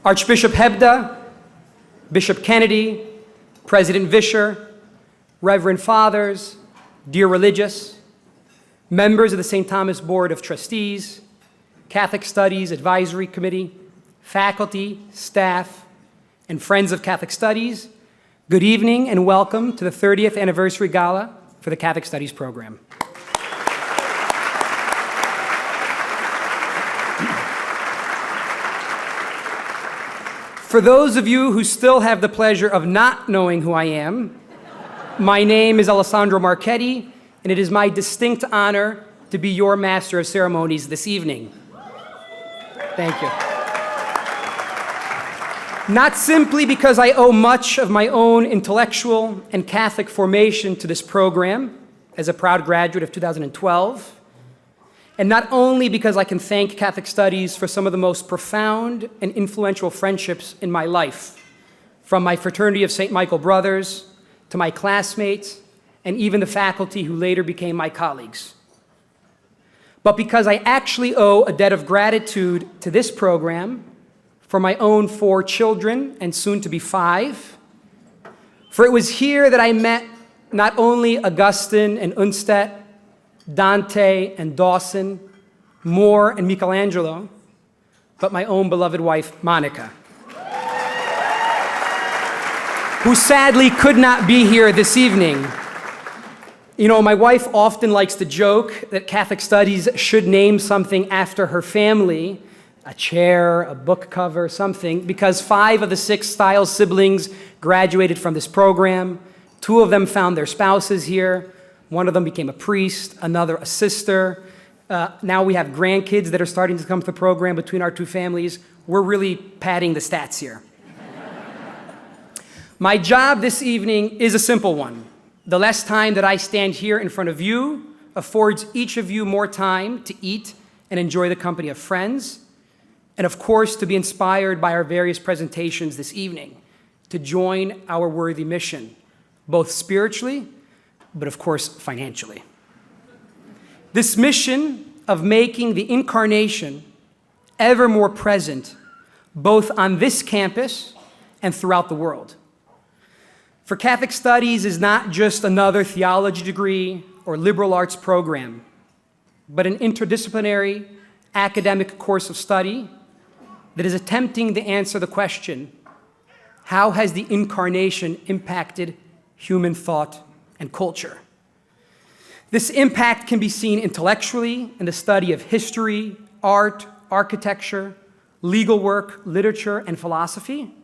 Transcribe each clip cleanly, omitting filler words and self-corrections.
Archbishop Hebda, Bishop Kennedy, President Vischer, Reverend Fathers, dear religious, members of the St. Thomas Board of Trustees, Catholic Studies Advisory Committee, faculty, staff, and friends of Catholic Studies, good evening and welcome to the 30th Anniversary Gala for the Catholic Studies program. For those of you who still have the pleasure of not knowing who I am, my name is Alessandro Marchetti, and it is my distinct honor to be your Master of Ceremonies this evening. Thank you. Not simply because I owe much of my own intellectual and Catholic formation to this program as a proud graduate of 2012, and not only because I can thank Catholic Studies for some of the most profound and influential friendships in my life, from my fraternity of St. Michael Brothers to my classmates and even the faculty who later became my colleagues, but because I actually owe a debt of gratitude to this program for my own 4 children and soon to be 5. For it was here that I met not only Augustine and Unstedt, Dante and Dawson, Moore and Michelangelo, but my own beloved wife, Monica, who sadly could not be here this evening. You know, my wife often likes to joke that Catholic Studies should name something after her family, a chair, a book cover, something, because 5 of the 6 Stiles siblings graduated from this program. 2 of them found their spouses here. 1 of them became a priest, another a sister. Now we have grandkids that are starting to come to the program between our 2 families. We're really padding the stats here. My job this evening is a simple one. The less time that I stand here in front of you affords each of you more time to eat and enjoy the company of friends, and of course to be inspired by our various presentations this evening, to join our worthy mission, both spiritually, but of course financially. This mission of making the Incarnation ever more present, both on this campus and throughout the world. For Catholic Studies is not just another theology degree or liberal arts program, but an interdisciplinary academic course of study that is attempting to answer the question, how has the Incarnation impacted human thought and culture? This impact can be seen intellectually in the study of history, art, architecture, legal work, literature, and philosophy.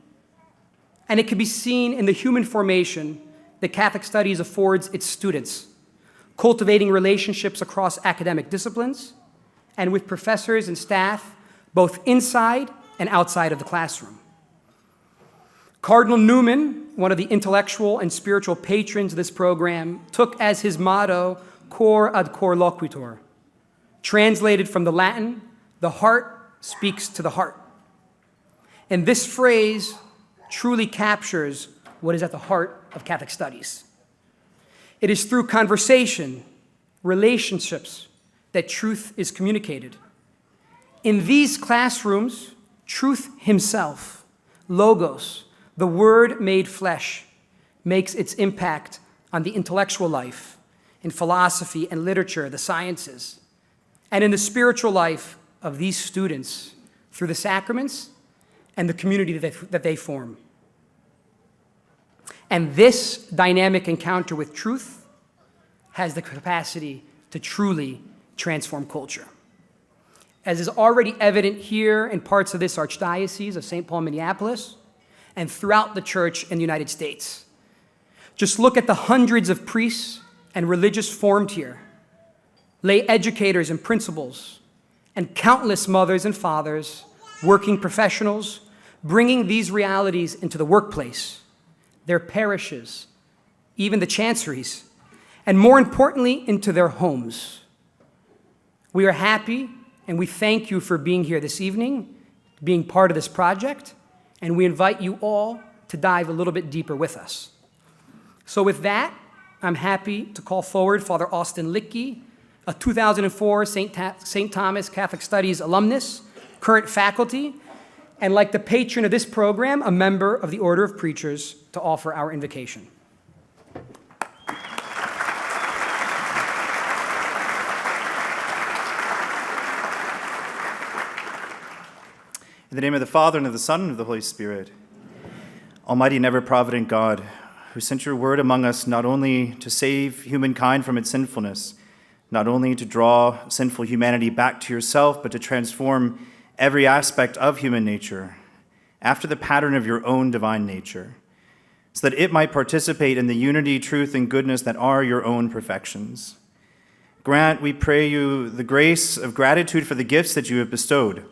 And it can be seen in the human formation that Catholic Studies affords its students, cultivating relationships across academic disciplines and with professors and staff, both inside and outside of the classroom. Cardinal Newman, one of the intellectual and spiritual patrons of this program, took as his motto, cor ad cor loquitur, translated from the Latin, the heart speaks to the heart. And this phrase truly captures what is at the heart of Catholic Studies. It is through conversation, relationships, that truth is communicated. In these classrooms, truth himself, logos, the Word made flesh, makes its impact on the intellectual life, in philosophy and literature, the sciences, and in the spiritual life of these students through the sacraments and the community that they form. And this dynamic encounter with truth has the capacity to truly transform culture. As is already evident here in parts of this Archdiocese of St. Paul, Minneapolis, and throughout the church in the United States. Just look at the hundreds of priests and religious formed here, lay educators and principals, and countless mothers and fathers, working professionals, bringing these realities into the workplace, their parishes, even the chanceries, and more importantly, into their homes. We are happy and we thank you for being here this evening, being part of this project, and we invite you all to dive a little bit deeper with us. So with that, I'm happy to call forward Father Austin Lickey, a 2004 St. Thomas Catholic Studies alumnus, current faculty, and like the patron of this program, a member of the Order of Preachers, to offer our invocation. In the name of the Father, and of the Son, and of the Holy Spirit. Almighty and ever-provident God, who sent your word among us not only to save humankind from its sinfulness, not only to draw sinful humanity back to yourself, but to transform every aspect of human nature after the pattern of your own divine nature, so that it might participate in the unity, truth, and goodness that are your own perfections. Grant, we pray you, the grace of gratitude for the gifts that you have bestowed,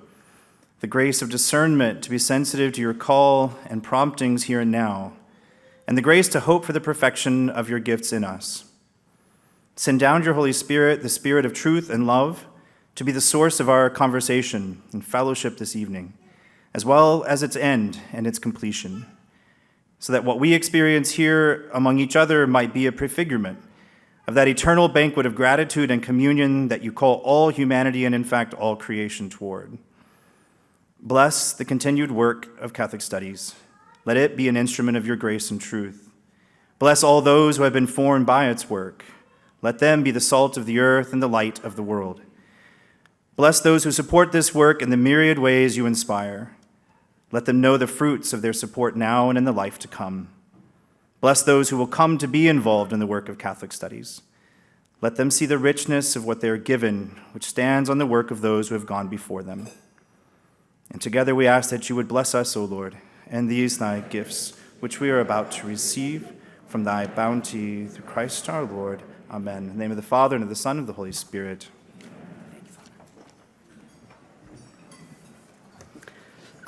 the grace of discernment to be sensitive to your call and promptings here and now, and the grace to hope for the perfection of your gifts in us. Send down your Holy Spirit, the Spirit of truth and love, to be the source of our conversation and fellowship this evening, as well as its end and its completion, so that what we experience here among each other might be a prefigurement of that eternal banquet of gratitude and communion that you call all humanity and, in fact, all creation toward. Bless the continued work of Catholic Studies. Let it be an instrument of your grace and truth. Bless all those who have been formed by its work. Let them be the salt of the earth and the light of the world. Bless those who support this work in the myriad ways you inspire. Let them know the fruits of their support now and in the life to come. Bless those who will come to be involved in the work of Catholic Studies. Let them see the richness of what they are given, which stands on the work of those who have gone before them. And together we ask that you would bless us, O Lord, and these thy gifts, which we are about to receive from thy bounty through Christ our Lord. Amen. In the name of the Father, and of the Son, and of the Holy Spirit.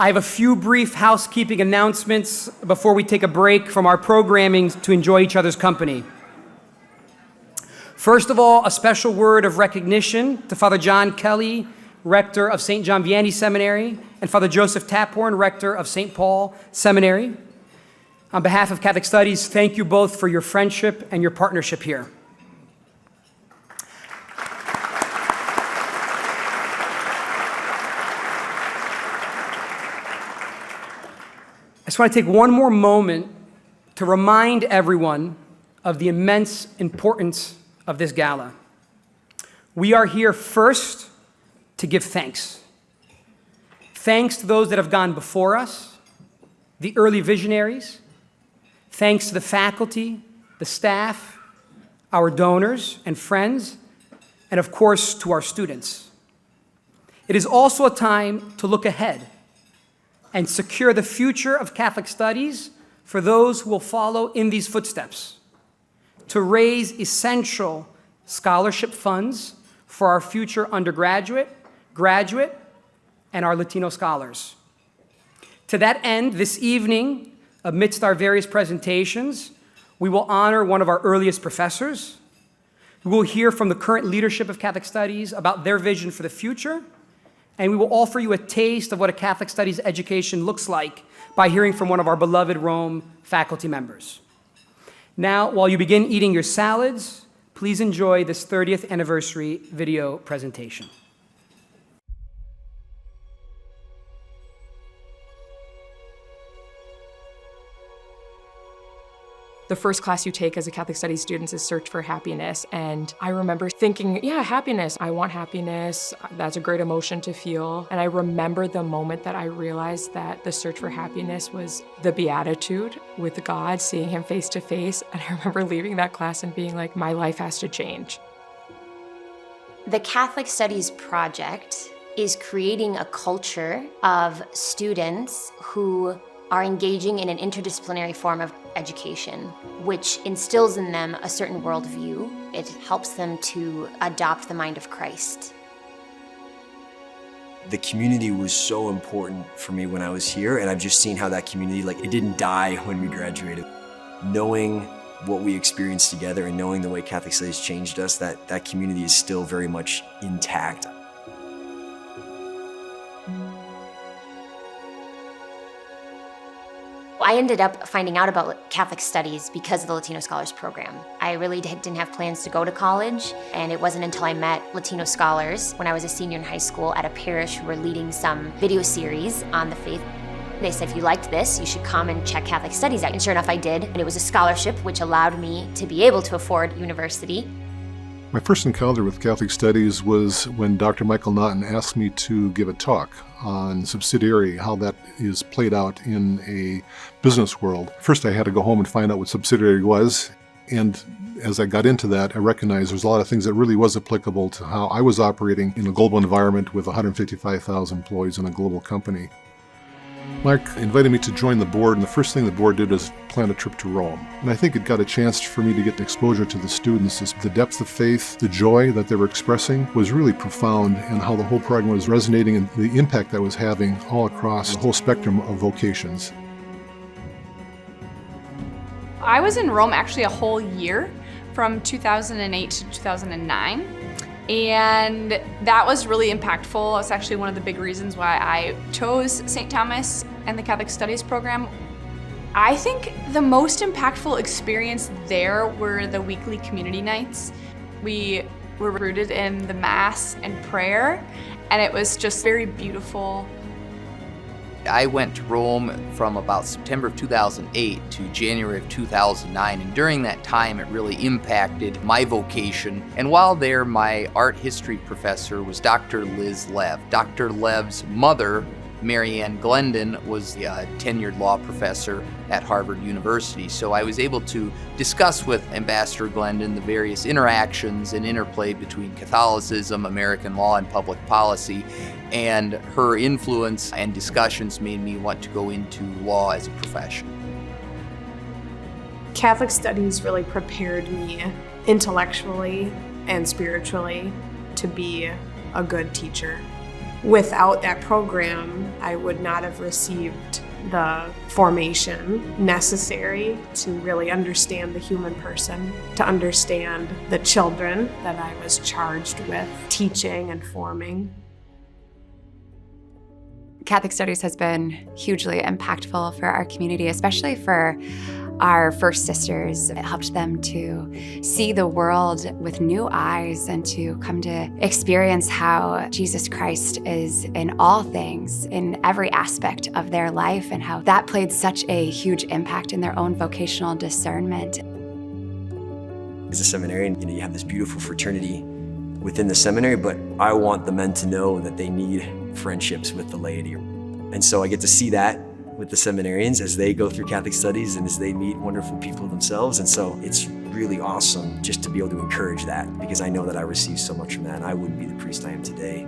I have a few brief housekeeping announcements before we take a break from our programming to enjoy each other's company. First of all, a special word of recognition to Father John Kelly, rector of St. John Vianney Seminary, and Father Joseph Taphorn, rector of St. Paul Seminary. On behalf of Catholic Studies, thank you both for your friendship and your partnership here. I just want to take one more moment to remind everyone of the immense importance of this gala. We are here first to give thanks. Thanks to those that have gone before us, the early visionaries. Thanks to the faculty, the staff, our donors and friends, and of course to our students. It is also a time to look ahead and secure the future of Catholic Studies for those who will follow in these footsteps, to raise essential scholarship funds for our future undergraduate, graduate, and our Latino scholars. To that end, this evening, amidst our various presentations, we will honor one of our earliest professors. We will hear from the current leadership of Catholic Studies about their vision for the future, and we will offer you a taste of what a Catholic Studies education looks like by hearing from one of our beloved Rome faculty members. Now, while you begin eating your salads, please enjoy this 30th anniversary video presentation. The first class you take as a Catholic Studies student is Search for Happiness. And I remember thinking, yeah, happiness. I want happiness. That's a great emotion to feel. And I remember the moment that I realized that the search for happiness was the beatitude with God, seeing him face to face. And I remember leaving that class and being like, my life has to change. The Catholic Studies Project is creating a culture of students who are engaging in an interdisciplinary form of education, which instills in them a certain worldview. It helps them to adopt the mind of Christ. The community was so important for me when I was here, and I've just seen how that community, it didn't die when we graduated. Knowing what we experienced together and knowing the way Catholic Studies changed us, that community is still very much intact. I ended up finding out about Catholic studies because of the Latino Scholars Program. I really didn't have plans to go to college, and it wasn't until I met Latino scholars when I was a senior in high school at a parish who were leading some video series on the faith. They said, if you liked this, you should come and check Catholic studies out. And sure enough, I did. And it was a scholarship, which allowed me to be able to afford university. My first encounter with Catholic studies was when Dr. Michael Naughton asked me to give a talk on subsidiary, how that is played out in a business world. First, I had to go home and find out what subsidiary was. And as I got into that, I recognized there's a lot of things that really was applicable to how I was operating in a global environment with 155,000 employees in a global company. Mark invited me to join the board, and the first thing the board did was plan a trip to Rome. And I think it got a chance for me to get exposure to the students. The depth of faith, the joy that they were expressing was really profound, and how the whole program was resonating and the impact that was having all across the whole spectrum of vocations. I was in Rome actually a whole year, from 2008 to 2009. And that was really impactful. It's actually one of the big reasons why I chose St. Thomas and the Catholic Studies program. I think the most impactful experience there were the weekly community nights. We were rooted in the Mass and prayer, and it was just very beautiful. I went to Rome from about September of 2008 to January of 2009, and during that time it really impacted my vocation. And while there, my art history professor was Dr. Liz Lev. Dr. Lev's mother, Mary Ann Glendon, was a tenured law professor at Harvard University. So I was able to discuss with Ambassador Glendon the various interactions and interplay between Catholicism, American law, and public policy. And her influence and discussions made me want to go into law as a profession. Catholic studies really prepared me intellectually and spiritually to be a good teacher. Without that program, I would not have received the formation necessary to really understand the human person, to understand the children that I was charged with teaching and forming. Catholic Studies has been hugely impactful for our community, especially for our first sisters. It helped them to see the world with new eyes and to come to experience how Jesus Christ is in all things, in every aspect of their life, and how that played such a huge impact in their own vocational discernment. As a seminarian, you have this beautiful fraternity within the seminary, but I want the men to know that they need friendships with the laity. And so I get to see that with the seminarians as they go through Catholic studies and as they meet wonderful people themselves. And so it's really awesome just to be able to encourage that, because I know that I received so much from that, and I wouldn't be the priest I am today.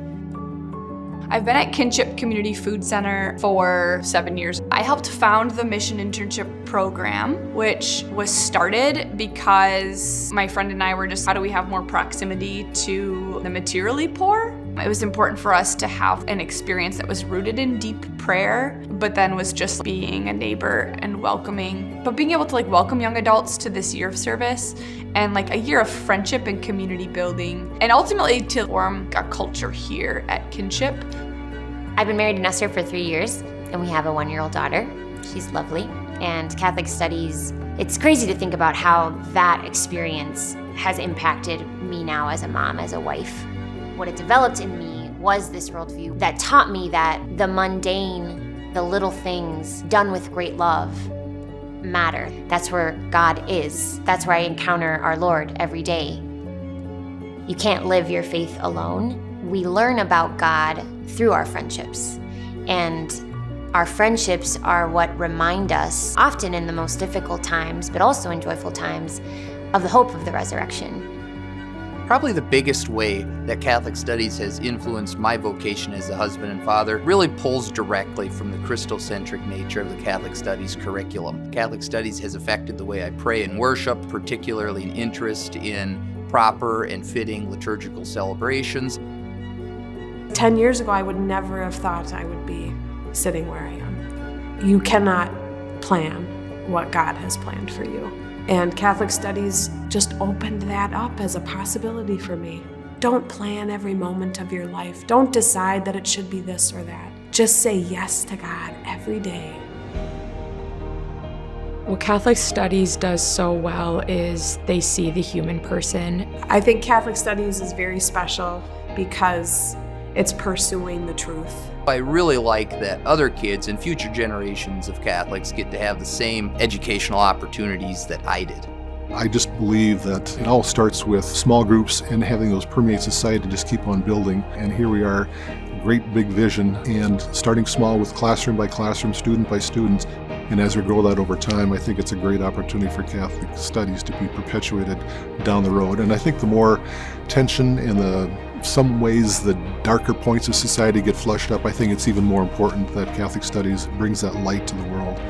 I've been at Kinship Community Food Center for 7 years. I helped found the Mission Internship Program, which was started because my friend and I were just, how do we have more proximity to the materially poor? It was important for us to have an experience that was rooted in deep prayer, but then was just being a neighbor and welcoming. But being able to welcome young adults to this year of service and a year of friendship and community building, and ultimately to form a culture here at Kinship. I've been married to Nestor for 3 years, and we have a 1-year-old daughter. She's lovely. And Catholic studies, it's crazy to think about how that experience has impacted me now as a mom, as a wife. What it developed in me was this worldview that taught me that the mundane, the little things done with great love matter. That's where God is. That's where I encounter our Lord every day. You can't live your faith alone. We learn about God through our friendships. And our friendships are what remind us, often in the most difficult times, but also in joyful times, of the hope of the resurrection. Probably the biggest way that Catholic Studies has influenced my vocation as a husband and father really pulls directly from the Christocentric nature of the Catholic Studies curriculum. Catholic Studies has affected the way I pray and worship, particularly an interest in proper and fitting liturgical celebrations. 10 years ago, I would never have thought I would be sitting where I am. You cannot plan what God has planned for you. And Catholic Studies just opened that up as a possibility for me. Don't plan every moment of your life. Don't decide that it should be this or that. Just say yes to God every day. What Catholic Studies does so well is they see the human person. I think Catholic Studies is very special because it's pursuing the truth. I really like that other kids and future generations of Catholics get to have the same educational opportunities that I did. I just believe that it all starts with small groups and having those permeate society to just keep on building. And here we are, great big vision, and starting small with classroom by classroom, student by student. And as we grow that over time, I think it's a great opportunity for Catholic Studies to be perpetuated down the road. And I think the more tension and some ways the darker points of society get flushed up, I think it's even more important that Catholic Studies brings that light to the world.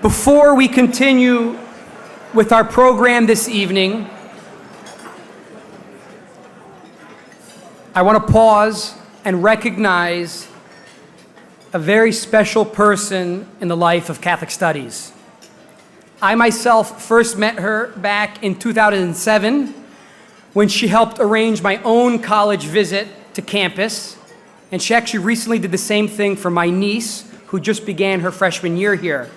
Before we continue with our program this evening, I want to pause and recognize a very special person in the life of Catholic Studies. I myself first met her back in 2007 when she helped arrange my own college visit to campus, and she actually recently did the same thing for my niece, who just began her freshman year here.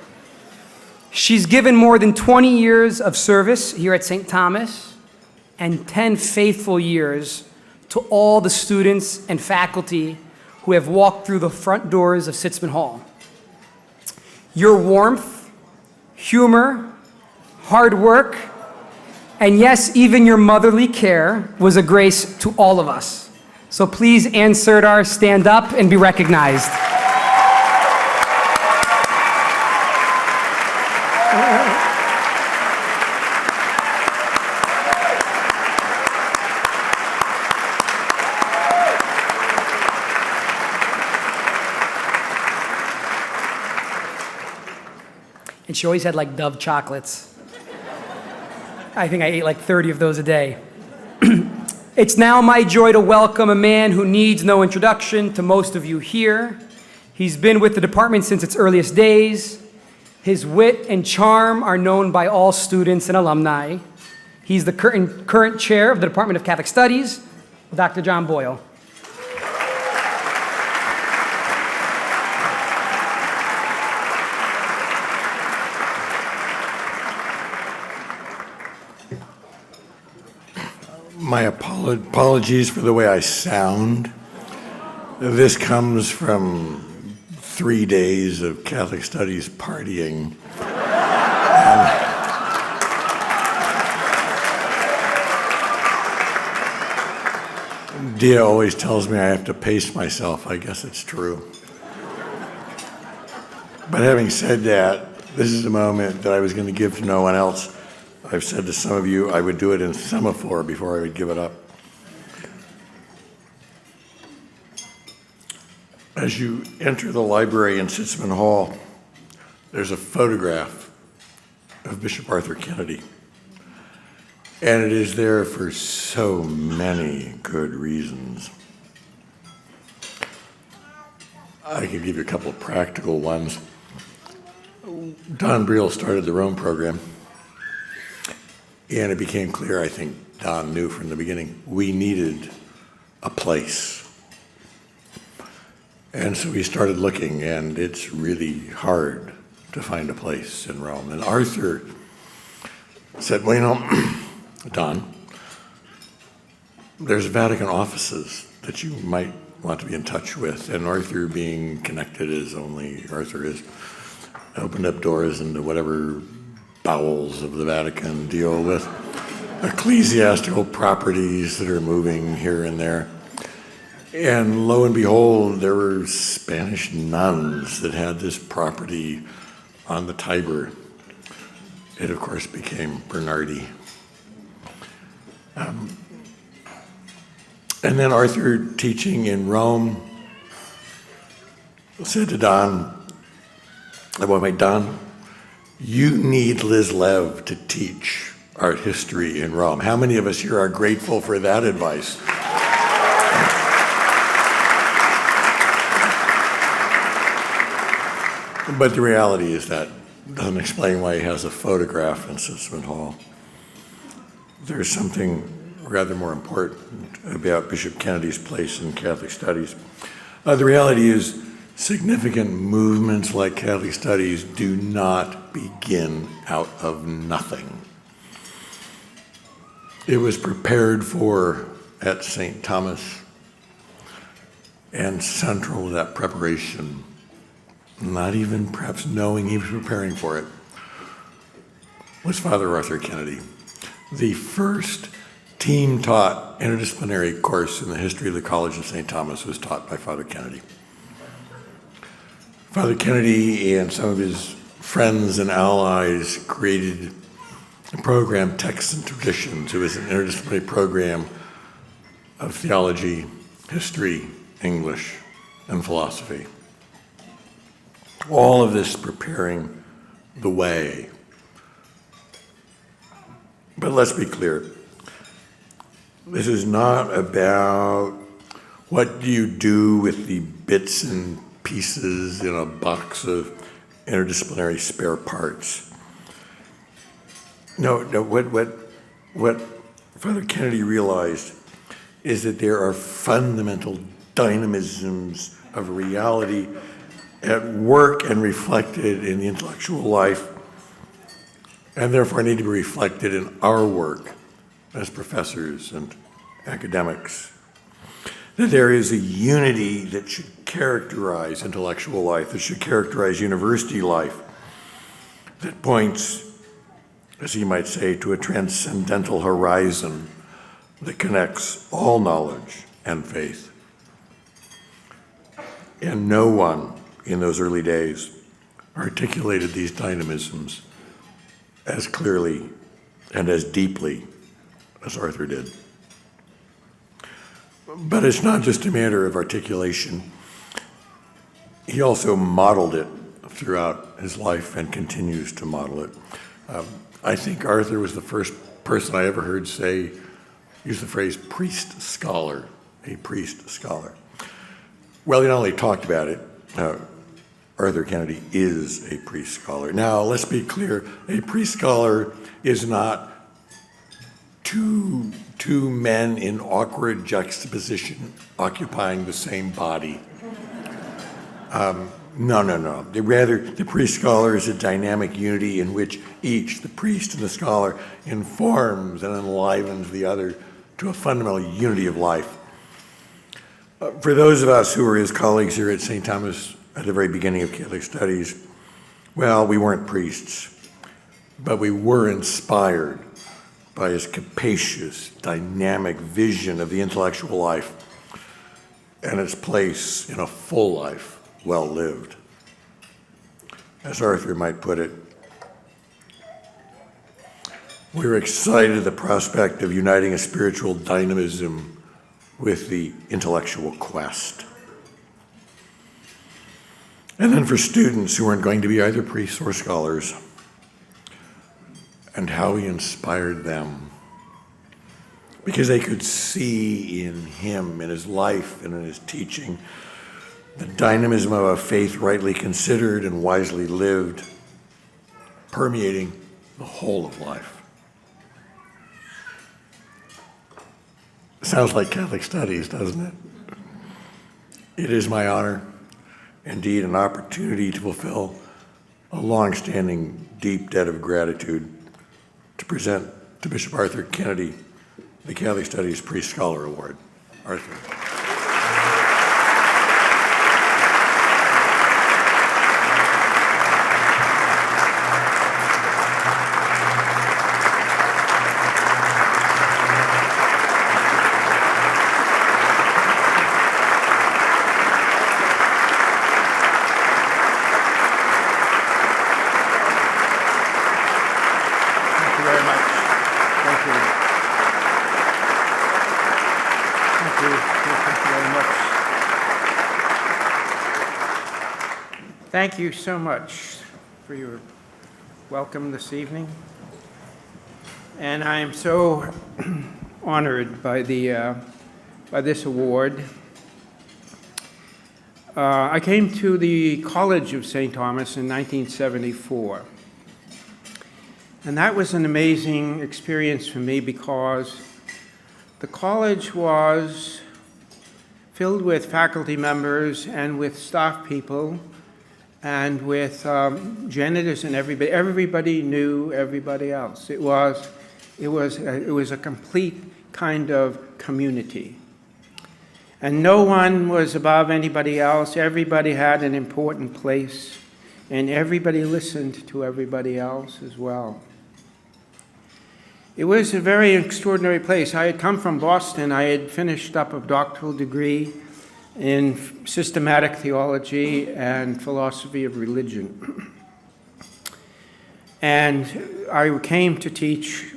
She's given more than 20 years of service here at St. Thomas and 10 faithful years to all the students and faculty who have walked through the front doors of Sitzman Hall. Your warmth, humor, hard work, and yes, even your motherly care was a grace to all of us. So please, Ann Serdar, stand up and be recognized. And she always had like Dove chocolates. I think I ate like 30 of those a day. It's now my joy to welcome a man who needs no introduction to most of you here. He's been with the department since its earliest days. His wit and charm are known by all students and alumni. He's the current chair of the Department of Catholic Studies, Dr. John Boyle. My apologies for the way I sound. This comes from 3 days of Catholic Studies partying. Dia always tells me I have to pace myself. I guess it's true. But having said that, this is a moment that I was going to give to no one else. I've said to some of you I would do it in semaphore before I would give it up. As you enter the library in Sitzman Hall, there's a photograph of Bishop Arthur Kennedy. And it is there for so many good reasons. I can give you a couple of practical ones. Don Briel started the Rome program. And it became clear, I think Don knew from the beginning, we needed a place. And so we started looking, and it's really hard to find a place in Rome. And Arthur said, well, you know, Don, there's Vatican offices that you might want to be in touch with. And Arthur, being connected as only Arthur is, opened up doors into whatever bowels of the Vatican deal with ecclesiastical properties that are moving here and there. And lo and behold, there were Spanish nuns that had this property on the Tiber. It, of course, became Bernardi. And then Arthur, teaching in Rome, said to Don, Don, you need Liz Lev to teach art history in Rome. How many of us here are grateful for that advice? But the reality is that doesn't explain why he has a photograph in Sitzman Hall. There's something rather more important about Bishop Kennedy's place in Catholic studies. The reality is, significant movements like Catholic studies do not begin out of nothing. It was prepared for at St. Thomas, and central to that preparation, not even perhaps knowing he was preparing for it, was Father Arthur Kennedy. The first team-taught interdisciplinary course in the history of the College of St. Thomas was taught by Father Kennedy. Father Kennedy and some of his friends and allies created a program, Texts and Traditions. It was an interdisciplinary program of theology, history, English, and philosophy. All of this preparing the way. But let's be clear. This is not about what do you do with the bits and pieces in a box of interdisciplinary spare parts. No, what Father Kennedy realized is that there are fundamental dynamisms of reality at work and reflected in the intellectual life, and therefore need to be reflected in our work as professors and academics. That there is a unity that should characterize intellectual life, that should characterize university life, that points, as he might say, to a transcendental horizon that connects all knowledge and faith. And no one in those early days articulated these dynamisms as clearly and as deeply as Arthur did. But it's not just a matter of articulation. He also modeled it throughout his life and continues to model it. I think Arthur was the first person I ever heard use the phrase priest scholar, a priest scholar. Well, he not only talked about it, Arthur Kennedy is a priest scholar. Now, let's be clear, a priest scholar is not two men in awkward juxtaposition occupying the same body. No. Rather, the priest scholar is a dynamic unity in which each, the priest and the scholar, informs and enlivens the other to a fundamental unity of life. For those of us who were his colleagues here at St. Thomas at the very beginning of Catholic studies, well, we weren't priests, but we were inspired by his capacious, dynamic vision of the intellectual life and its place in a full life, well lived. As Arthur might put it, we were excited at the prospect of uniting a spiritual dynamism with the intellectual quest. And then for students who weren't going to be either priests or scholars, and how he inspired them, because they could see in him, in his life, and in his teaching, the dynamism of a faith rightly considered and wisely lived, permeating the whole of life. Sounds like Catholic studies, doesn't it? It is my honor, indeed an opportunity to fulfill a long-standing deep debt of gratitude to present to Bishop Arthur Kennedy the Catholic Studies Priest Scholar Award. Arthur. Thank you so much for your welcome this evening. And I am so honored by this award. I came to the College of St. Thomas in 1974. And that was an amazing experience for me because The college was filled with faculty members and with staff people and with janitors and everybody. Everybody knew everybody else. It was a complete kind of community. And no one was above anybody else. Everybody had an important place, and everybody listened to everybody else as well. It was a very extraordinary place. I had come from Boston. I had finished up a doctoral degree in systematic theology and philosophy of religion. And I came to teach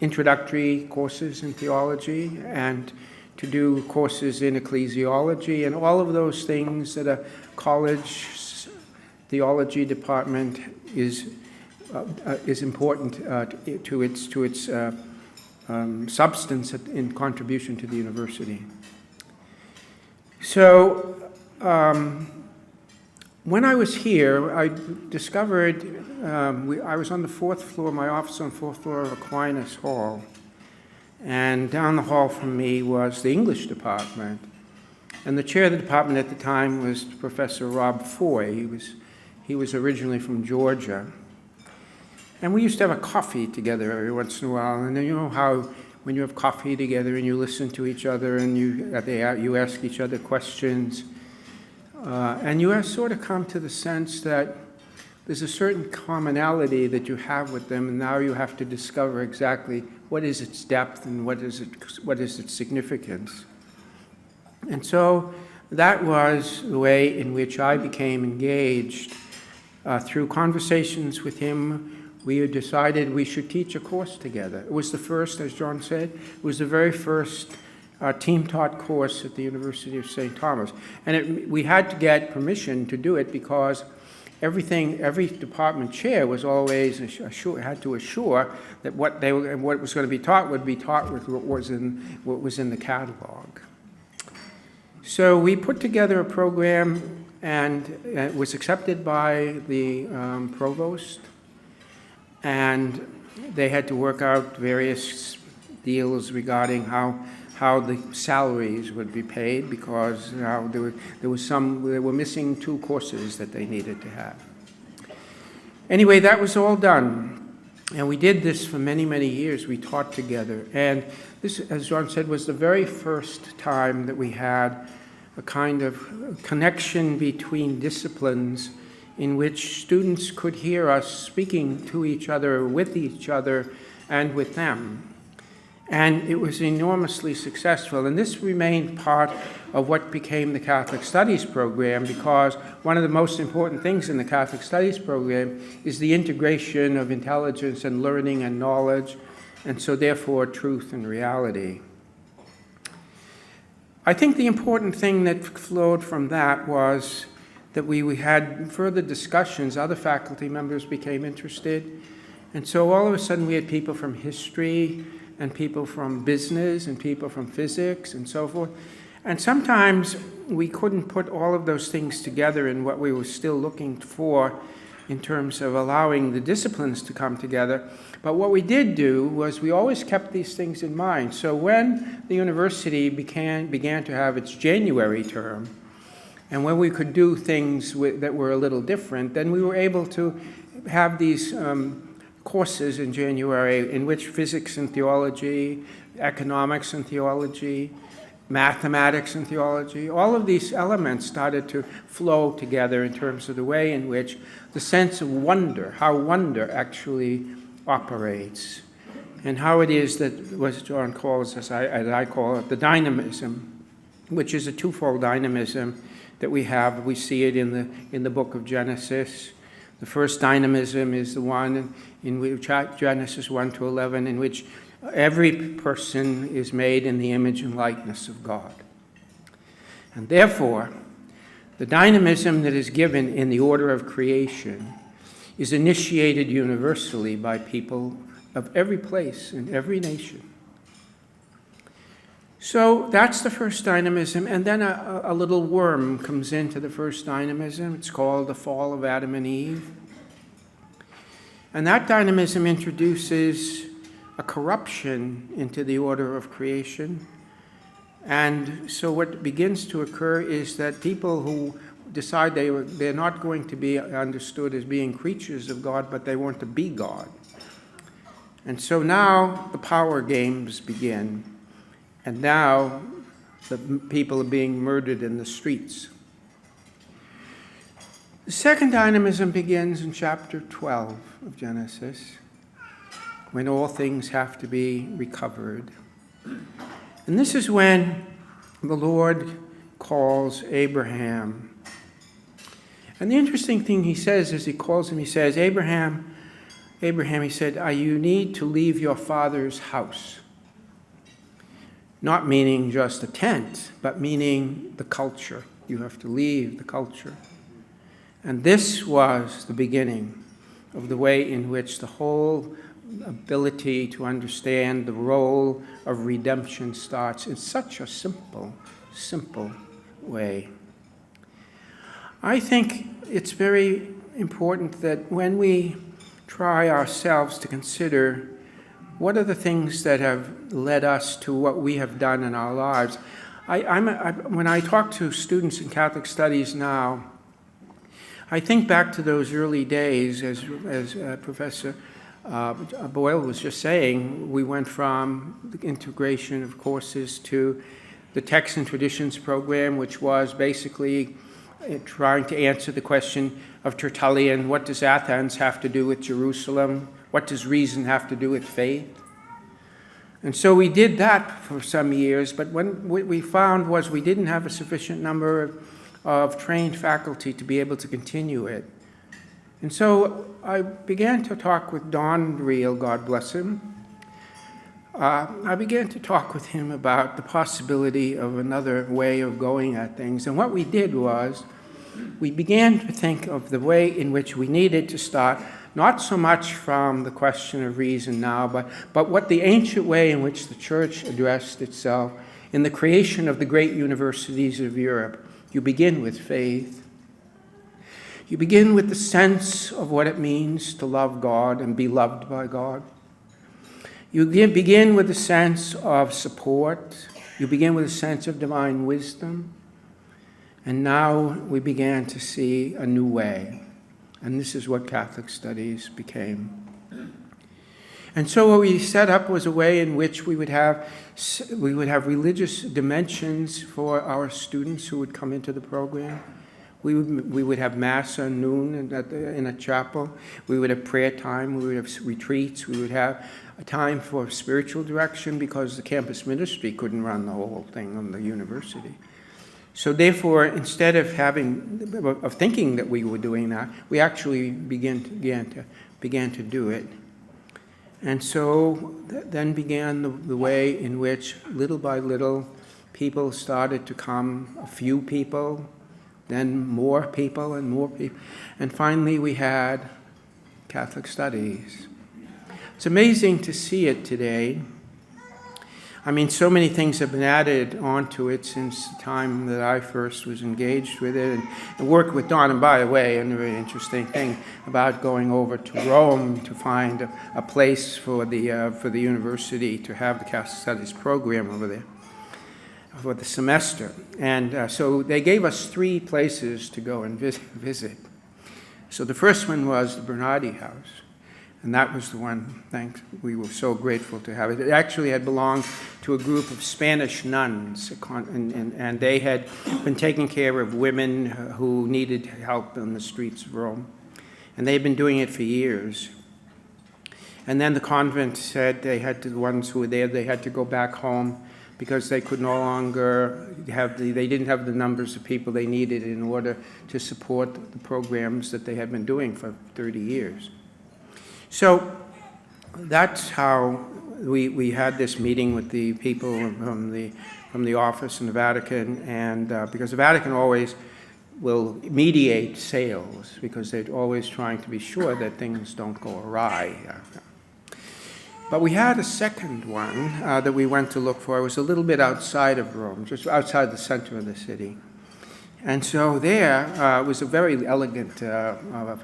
introductory courses in theology and to do courses in ecclesiology and all of those things that a college theology department is important to its substance in contribution to the university. So when I was here, I discovered I was on the fourth floor, my office on the fourth floor of Aquinas Hall, and down the hall from me was the English department, and the chair of the department at the time was Professor Rob Foy. He was originally from Georgia. And we used to have a coffee together every once in a while. And then you know how when you have coffee together and you listen to each other and you ask each other questions, and you sort of come to the sense that there's a certain commonality that you have with them, and now you have to discover exactly what is its depth and what is its significance. And so that was the way in which I became engaged. Through conversations with him, we had decided we should teach a course together. It was the first, as John said, it was the very first team-taught course at the University of St. Thomas. And we had to get permission to do it because every department chair was always had to assure that what was going to be taught would be taught with what was in the catalog. So we put together a program, and it was accepted by the provost, and they had to work out various deals regarding how the salaries would be paid, because they were missing 2 courses that they needed to have. Anyway, that was all done, and we did this for many, many years. We taught together, and this, as John said, was the very first time that we had a kind of connection between disciplines in which students could hear us speaking to each other, with each other, and with them. And it was enormously successful. And this remained part of what became the Catholic Studies program, because one of the most important things in the Catholic Studies program is the integration of intelligence and learning and knowledge, and so therefore truth and reality. I think the important thing that flowed from that was that we had further discussions. Other faculty members became interested. And so all of a sudden we had people from history and people from business and people from physics and so forth. And sometimes we couldn't put all of those things together in what we were still looking for in terms of allowing the disciplines to come together. But what we did do was we always kept these things in mind. So when the university began to have its January term, and when we could do things that were a little different, then we were able to have these courses in January in which physics and theology, economics and theology, mathematics and theology, all of these elements started to flow together in terms of the way in which the sense of wonder, how wonder actually operates, and how it is that what John calls, as I call it, the dynamism, which is a twofold dynamism that we have. We see it in the book of Genesis. The first dynamism is the one in which Genesis 1-11, in which every person is made in the image and likeness of God. And therefore, the dynamism that is given in the order of creation is initiated universally by people of every place and every nation. So that's the first dynamism, and then a little worm comes into the first dynamism. It's called the fall of Adam and Eve. And that dynamism introduces a corruption into the order of creation. And so what begins to occur is that people who decide they're not going to be understood as being creatures of God, but they want to be God. And so now the power games begin, and now the people are being murdered in the streets. The second dynamism begins in chapter 12 of Genesis, when all things have to be recovered. And this is when the Lord calls Abraham. And the interesting thing he says as he calls him, he says, Abraham, he said, you need to leave your father's house. Not meaning just a tent, but meaning the culture. You have to leave the culture. And this was the beginning of the way in which the whole ability to understand the role of redemption starts in such a simple way. I think it's very important that when we try ourselves to consider what are the things that have led us to what we have done in our lives, when I talk to students in Catholic studies now, I think back to those early days, as Professor Boyle was just saying. We went from the integration of courses to the Texts and Traditions program, which was basically trying to answer the question of Tertullian, what does Athens have to do with Jerusalem? What does reason have to do with faith? And so we did that for some years, but what we found was we didn't have a sufficient number of trained faculty to be able to continue it. And so I began to talk with Don Reel, God bless him. I began to talk with him about the possibility of another way of going at things. And what we did was we began to think of the way in which we needed to start, not so much from the question of reason now, but what the ancient way in which the church addressed itself in the creation of the great universities of Europe. You begin with faith. You begin with the sense of what it means to love God and be loved by God. You begin with a sense of support. You begin with a sense of divine wisdom. And now we began to see a new way. And this is what Catholic studies became. And so what we set up was a way in which we would have religious dimensions for our students who would come into the program. We would have Mass at noon in a chapel. We would have prayer time. We would have retreats. We would have a time for spiritual direction because the campus ministry couldn't run the whole thing on the university. So therefore, instead of thinking that we were doing that, we actually began to do it. And so then began the way in which, little by little, people started to come, a few people, then more people and more people. And finally, we had Catholic studies. It's amazing to see it today. I mean, so many things have been added onto it since the time that I first was engaged with it and worked with Don. And by the way, a very interesting thing about going over to Rome to find a place for the university to have the Catholic Studies program over there for the semester. And so they gave us 3 places to go and visit. So the first one was the Bernardi House. And that was the one, we were so grateful to have it. It actually had belonged to a group of Spanish nuns, and they had been taking care of women who needed help on the streets of Rome. And they had been doing it for years. And then the convent said the ones who were there, they had to go back home because they could no longer they didn't have the numbers of people they needed in order to support the programs that they had been doing for 30 years. So that's how we had this meeting with the people from the office in the Vatican, and because the Vatican always will mediate sales because they're always trying to be sure that things don't go awry. But we had a second one that we went to look for. It was a little bit outside of Rome, just outside the center of the city. And so there was a very elegant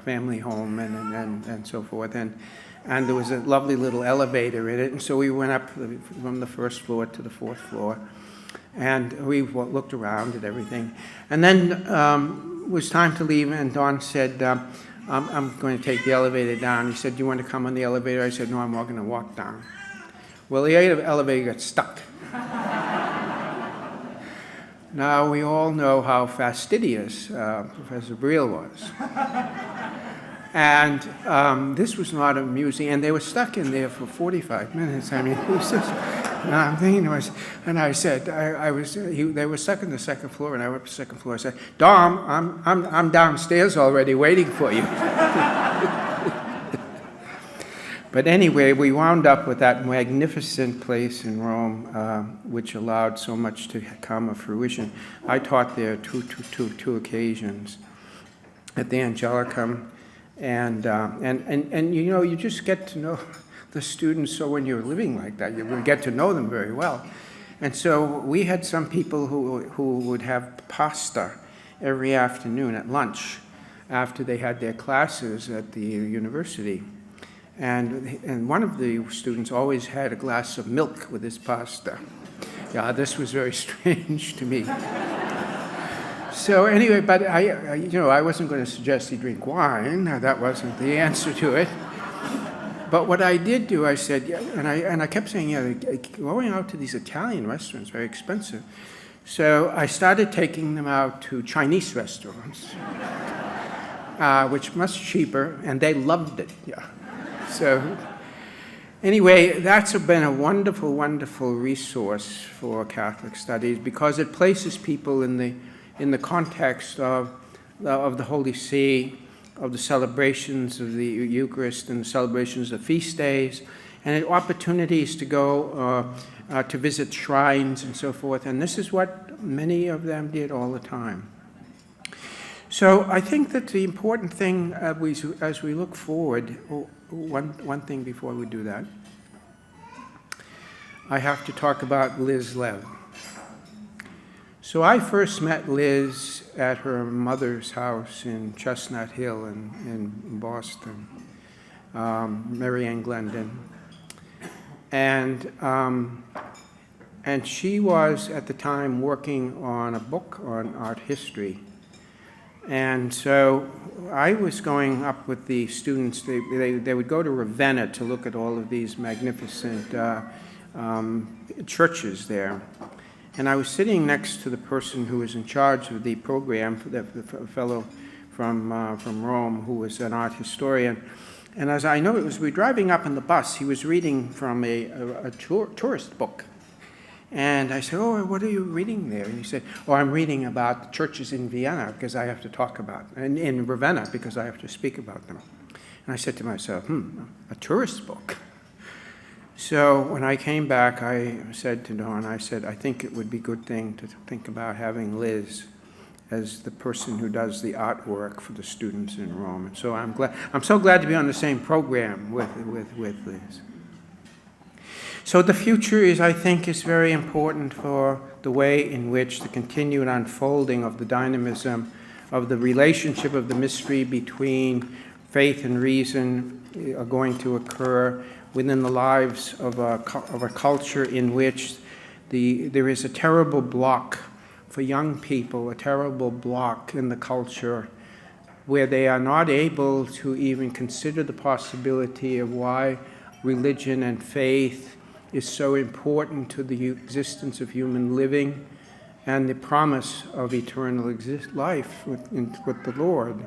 family home and so forth. and there was a lovely little elevator in it, and so we went up from the first floor to the fourth floor, and we looked around at everything. And then it was time to leave, and Don said, I'm going to take the elevator down. He said, do you want to come on the elevator? I said, no, I'm going to walk down. Well, the elevator got stuck. Now, we all know how fastidious Professor Briel was. And this was not amusing, and they were stuck in there for 45 minutes. I mean, it was just, and I'm thinking to myself, and I said, they were stuck on the second floor, and I went to the second floor. I said, Dom, I'm downstairs already waiting for you. But anyway, we wound up with that magnificent place in Rome, which allowed so much to come to fruition. I taught there two occasions at the Angelicum, and you know, you just get to know the students. So when you're living like that, you get to know them very well. And so we had some people who would have pasta every afternoon at lunch after they had their classes at the university. And one of the students always had a glass of milk with his pasta. Yeah, this was very strange to me. So anyway, but I wasn't going to suggest he drink wine. That wasn't the answer to it. But what I did do, I said, yeah, and I kept saying, yeah, going out to these Italian restaurants, very expensive. So I started taking them out to Chinese restaurants, which much cheaper, and they loved it. Yeah. So anyway, that's been a wonderful, wonderful resource for Catholic studies because it places people in the context of the Holy See, of the celebrations of the Eucharist and the celebrations of feast days, and opportunities to go to visit shrines and so forth. And this is what many of them did all the time. So I think that the important thing as we look forward, one thing before we do that, I have to talk about Liz Lev. So I first met Liz at her mother's house in Chestnut Hill in Boston, Mary Ann Glendon. And she was at the time working on a book on art history. And so I was going up with the students. They would go to Ravenna to look at all of these magnificent churches there. And I was sitting next to the person who was in charge of the program, the fellow from Rome who was an art historian. And as I know, we were driving up in the bus. He was reading from a tourist book. And I said, oh, what are you reading there? And he said, oh, I'm reading about the churches in Vienna because I have to talk about, and in Ravenna because I have to speak about them. And I said to myself, a tourist book. So when I came back, I said to Dawn, I said, I think it would be a good thing to think about having Liz as the person who does the artwork for the students in Rome. And so I'm so glad to be on the same program with Liz. So the future I think, is very important for the way in which the continued unfolding of the dynamism of the relationship of the mystery between faith and reason are going to occur within the lives of a culture in which there is a terrible block for young people, a terrible block in the culture where they are not able to even consider the possibility of why religion and faith is so important to the existence of human living and the promise of eternal life with the Lord.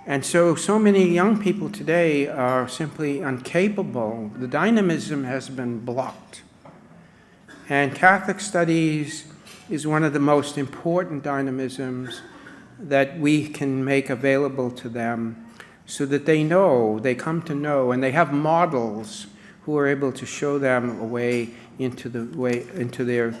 And so many young people today are simply incapable. The dynamism has been blocked. And Catholic studies is one of the most important dynamisms that we can make available to them so that they come to know, and they have models who are able to show them a way into their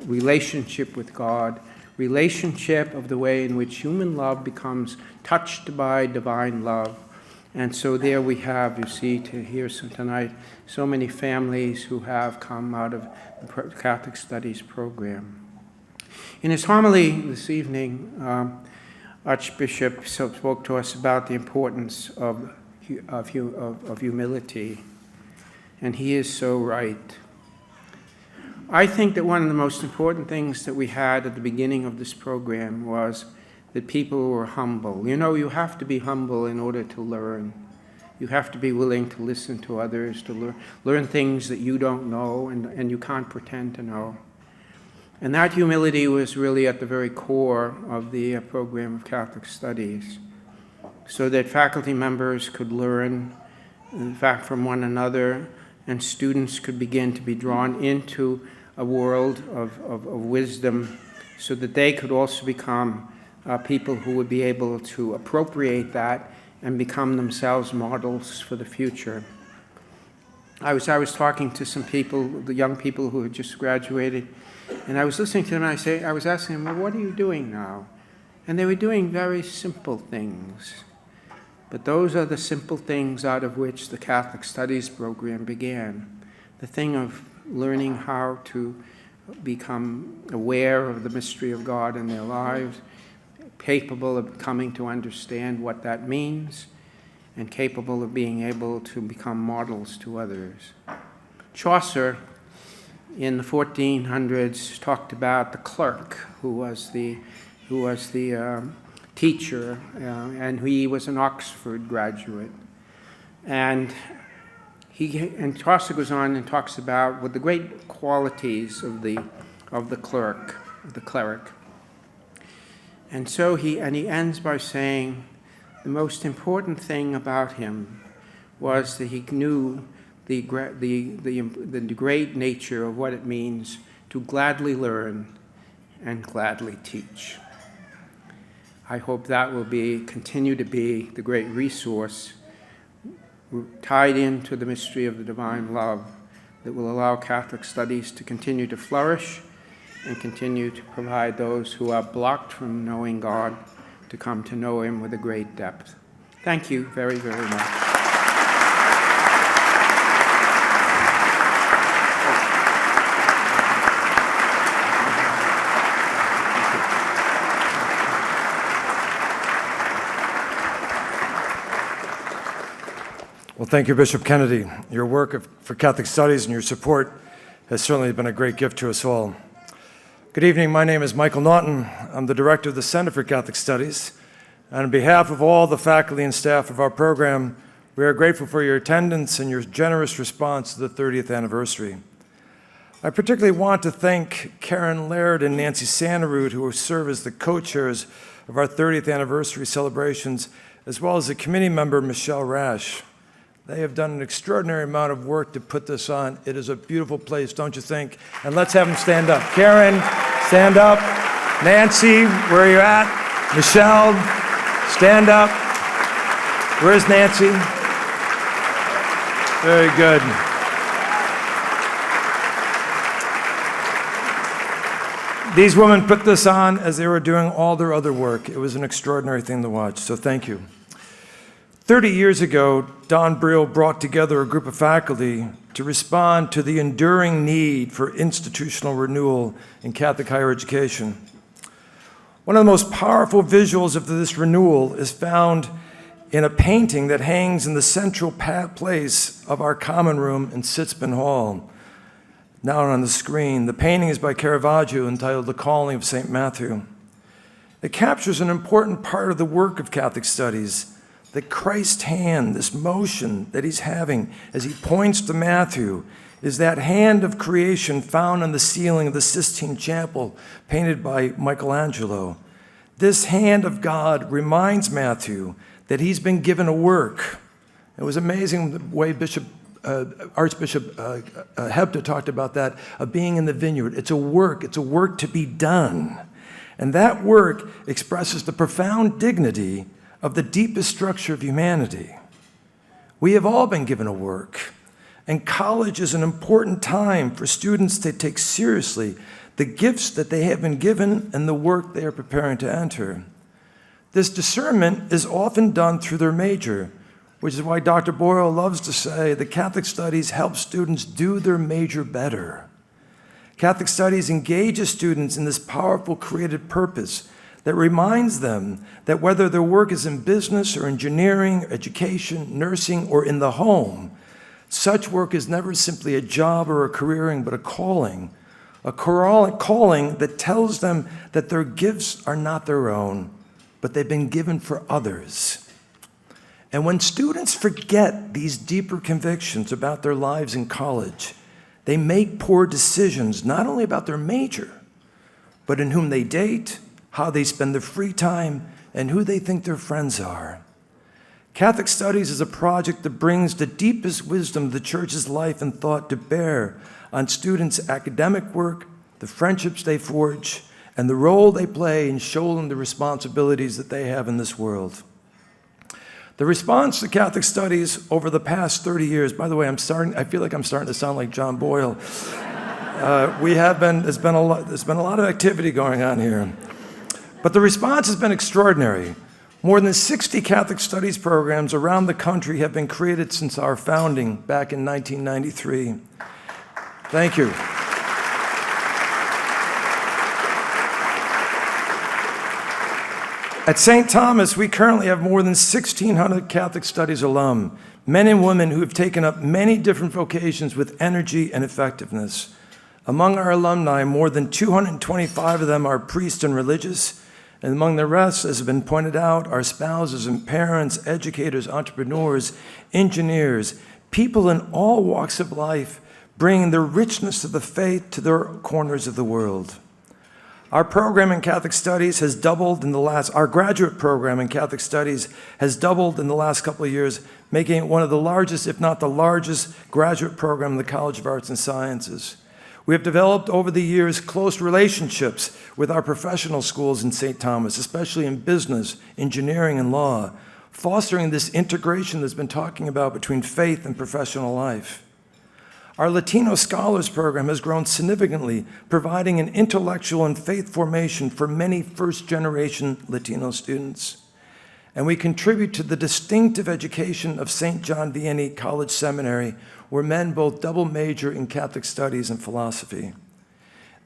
relationship with God, relationship of the way in which human love becomes touched by divine love. And so there we have, you see, tonight, so many families who have come out of the Catholic Studies program. In his homily this evening, Archbishop spoke to us about the importance of humility. And he is so right. I think that one of the most important things that we had at the beginning of this program was that people were humble. You know, you have to be humble in order to learn. You have to be willing to listen to others, to learn things that you don't know and you can't pretend to know. And that humility was really at the very core of the program of Catholic Studies, so that faculty members could learn, in fact, from one another, and students could begin to be drawn into a world of wisdom, so that they could also become people who would be able to appropriate that and become themselves models for the future. I was talking to some people, the young people who had just graduated, and I was listening to them, and I was asking them, well, what are you doing now? And they were doing very simple things. But those are the simple things out of which the Catholic Studies program began. The thing of learning how to become aware of the mystery of God in their lives, capable of coming to understand what that means, and capable of being able to become models to others. Chaucer, in the 1400s, talked about the clerk who was the teacher, and he was an Oxford graduate. And Chaucer goes on and talks about what the great qualities of the cleric. And so he ends by saying the most important thing about him was that he knew the great nature of what it means to gladly learn and gladly teach. I hope that will continue to be the great resource tied into the mystery of the divine love that will allow Catholic Studies to continue to flourish and continue to provide those who are blocked from knowing God to come to know him with a great depth. Thank you very, very much. Well, thank you, Bishop Kennedy. Your work for Catholic Studies and your support has certainly been a great gift to us all. Good evening. My name is Michael Naughton. I'm the director of the Center for Catholic Studies. And on behalf of all the faculty and staff of our program, we are grateful for your attendance and your generous response to the 30th anniversary. I particularly want to thank Karen Laird and Nancy Sanderud, who serve as the co-chairs of our 30th anniversary celebrations, as well as the committee member, Michelle Rash. They have done an extraordinary amount of work to put this on. It is a beautiful place, don't you think? And let's have them stand up. Karen, stand up. Nancy, where are you at? Michelle, stand up. Where's Nancy? Very good. These women put this on as they were doing all their other work. It was an extraordinary thing to watch, so thank you. 30 years ago, Don Briel brought together a group of faculty to respond to the enduring need for institutional renewal in Catholic higher education. One of the most powerful visuals of this renewal is found in a painting that hangs in the central place of our common room in Sitzman Hall. Now on the screen, the painting is by Caravaggio entitled The Calling of St. Matthew. It captures an important part of the work of Catholic Studies, that Christ's hand, this motion that he's having as he points to Matthew, is that hand of creation found on the ceiling of the Sistine Chapel, painted by Michelangelo. This hand of God reminds Matthew that he's been given a work. It was amazing the way Archbishop Hebda talked about that, of being in the vineyard. It's a work to be done. And that work expresses the profound dignity of the deepest structure of humanity. We have all been given a work, and college is an important time for students to take seriously the gifts that they have been given and the work they are preparing to enter. This discernment is often done through their major, which is why Dr. Boyle loves to say that Catholic Studies helps students do their major better. Catholic Studies engages students in this powerful creative purpose that reminds them that whether their work is in business or engineering, education, nursing, or in the home, such work is never simply a job or a careering, but a calling that tells them that their gifts are not their own, but they've been given for others. And when students forget these deeper convictions about their lives in college, they make poor decisions not only about their major, but in whom they date, how they spend their free time, and who they think their friends are. Catholic Studies is a project that brings the deepest wisdom of the Church's life and thought to bear on students' academic work, the friendships they forge, and the role they play in shouldering the responsibilities that they have in this world. The response to Catholic Studies over the past 30 years, by the way, I feel like I'm starting to sound like John Boyle. There's been a lot of activity going on here. But the response has been extraordinary. More than 60 Catholic Studies programs around the country have been created since our founding back in 1993. Thank you. At St. Thomas, we currently have more than 1,600 Catholic Studies alum, men and women who have taken up many different vocations with energy and effectiveness. Among our alumni, more than 225 of them are priests and religious, and among the rest, as has been pointed out, are spouses and parents, educators, entrepreneurs, engineers, people in all walks of life, bringing the richness of the faith to their corners of the world. Our program in Catholic Studies has doubled our graduate program in Catholic Studies has doubled in the last couple of years, making it one of the largest, if not the largest, graduate program in the College of Arts and Sciences. We have developed over the years close relationships with our professional schools in St. Thomas, especially in business, engineering, and law, fostering this integration that's been talking about between faith and professional life. Our Latino Scholars Program has grown significantly, providing an intellectual and faith formation for many first-generation Latino students. And we contribute to the distinctive education of St. John Vianney College Seminary, where men both double major in Catholic Studies and philosophy.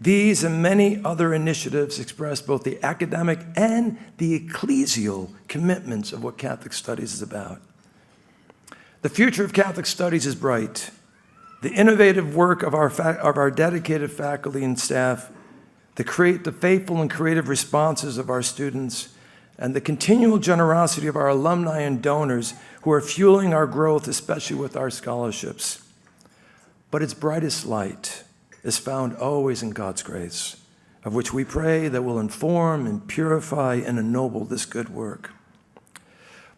These and many other initiatives express both the academic and the ecclesial commitments of what Catholic Studies is about. The future of Catholic Studies is bright. The innovative work of our dedicated faculty and staff, the faithful and creative responses of our students, and the continual generosity of our alumni and donors who are fueling our growth, especially with our scholarships. But its brightest light is found always in God's grace, of which we pray that will inform and purify and ennoble this good work.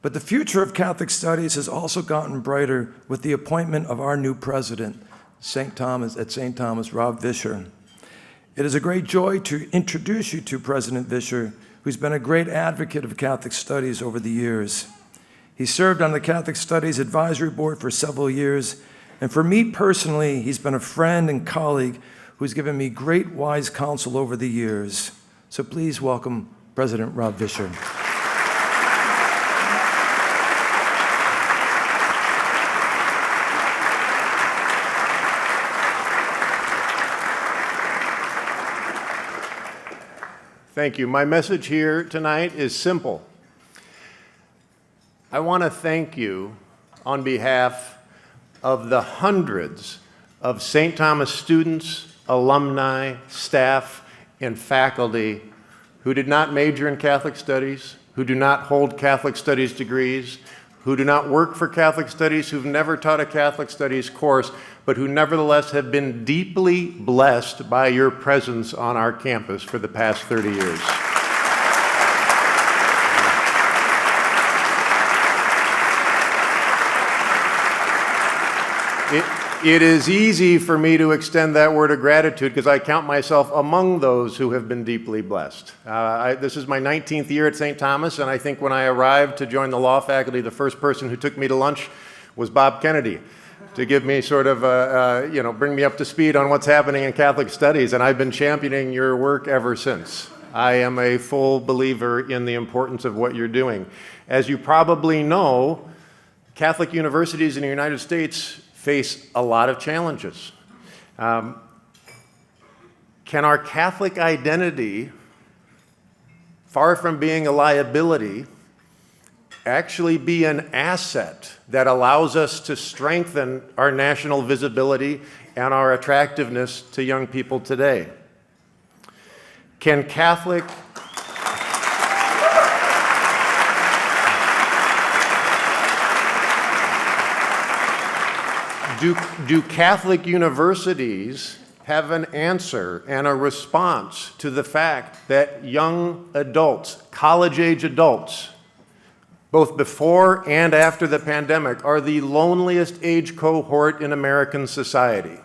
But the future of Catholic Studies has also gotten brighter with the appointment of our new president, St. Thomas, Rob Vischer. It is a great joy to introduce you to President Vischer, who's been a great advocate of Catholic Studies over the years. He served on the Catholic Studies Advisory Board for several years, and for me personally, he's been a friend and colleague who's given me great wise counsel over the years. So please welcome President Rob Vischer. Thank you. My message here tonight is simple. I want to thank you on behalf of the hundreds of St. Thomas students, alumni, staff, and faculty who did not major in Catholic Studies, who do not hold Catholic Studies degrees, who do not work for Catholic Studies, who've never taught a Catholic Studies course, but who nevertheless have been deeply blessed by your presence on our campus for the past 30 years. It is easy for me to extend that word of gratitude because I count myself among those who have been deeply blessed. This is my 19th year at St. Thomas, and I think when I arrived to join the law faculty, the first person who took me to lunch was Bob Kennedy to give me sort of, bring me up to speed on what's happening in Catholic Studies, and I've been championing your work ever since. I am a full believer in the importance of what you're doing. As you probably know, Catholic universities in the United States face a lot of challenges. Can our Catholic identity far from being a liability, actually be an asset that allows us to strengthen our national visibility and our attractiveness to young people today? Can Catholic Do Catholic universities have an answer and a response to the fact that young adults, college-age adults, both before and after the pandemic, are the loneliest age cohort in American society?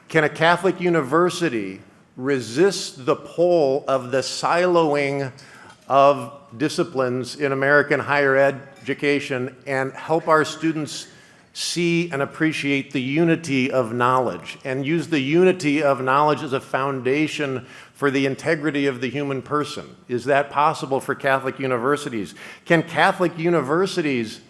Can a Catholic university resist the pull of the siloing of disciplines in American higher education and help our students see and appreciate the unity of knowledge and use the unity of knowledge as a foundation for the integrity of the human person? Is that possible for Catholic universities? Can Catholic universities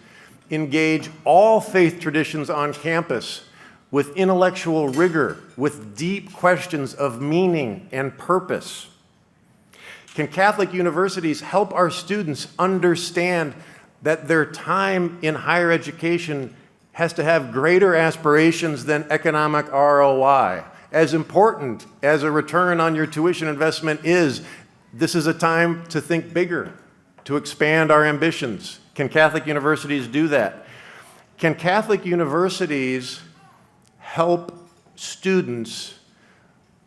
engage all faith traditions on campus with intellectual rigor, with deep questions of meaning and purpose? Can Catholic universities help our students understand that their time in higher education has to have greater aspirations than economic ROI? As important as a return on your tuition investment is, this is a time to think bigger, to expand our ambitions. Can Catholic universities do that? Can Catholic universities help students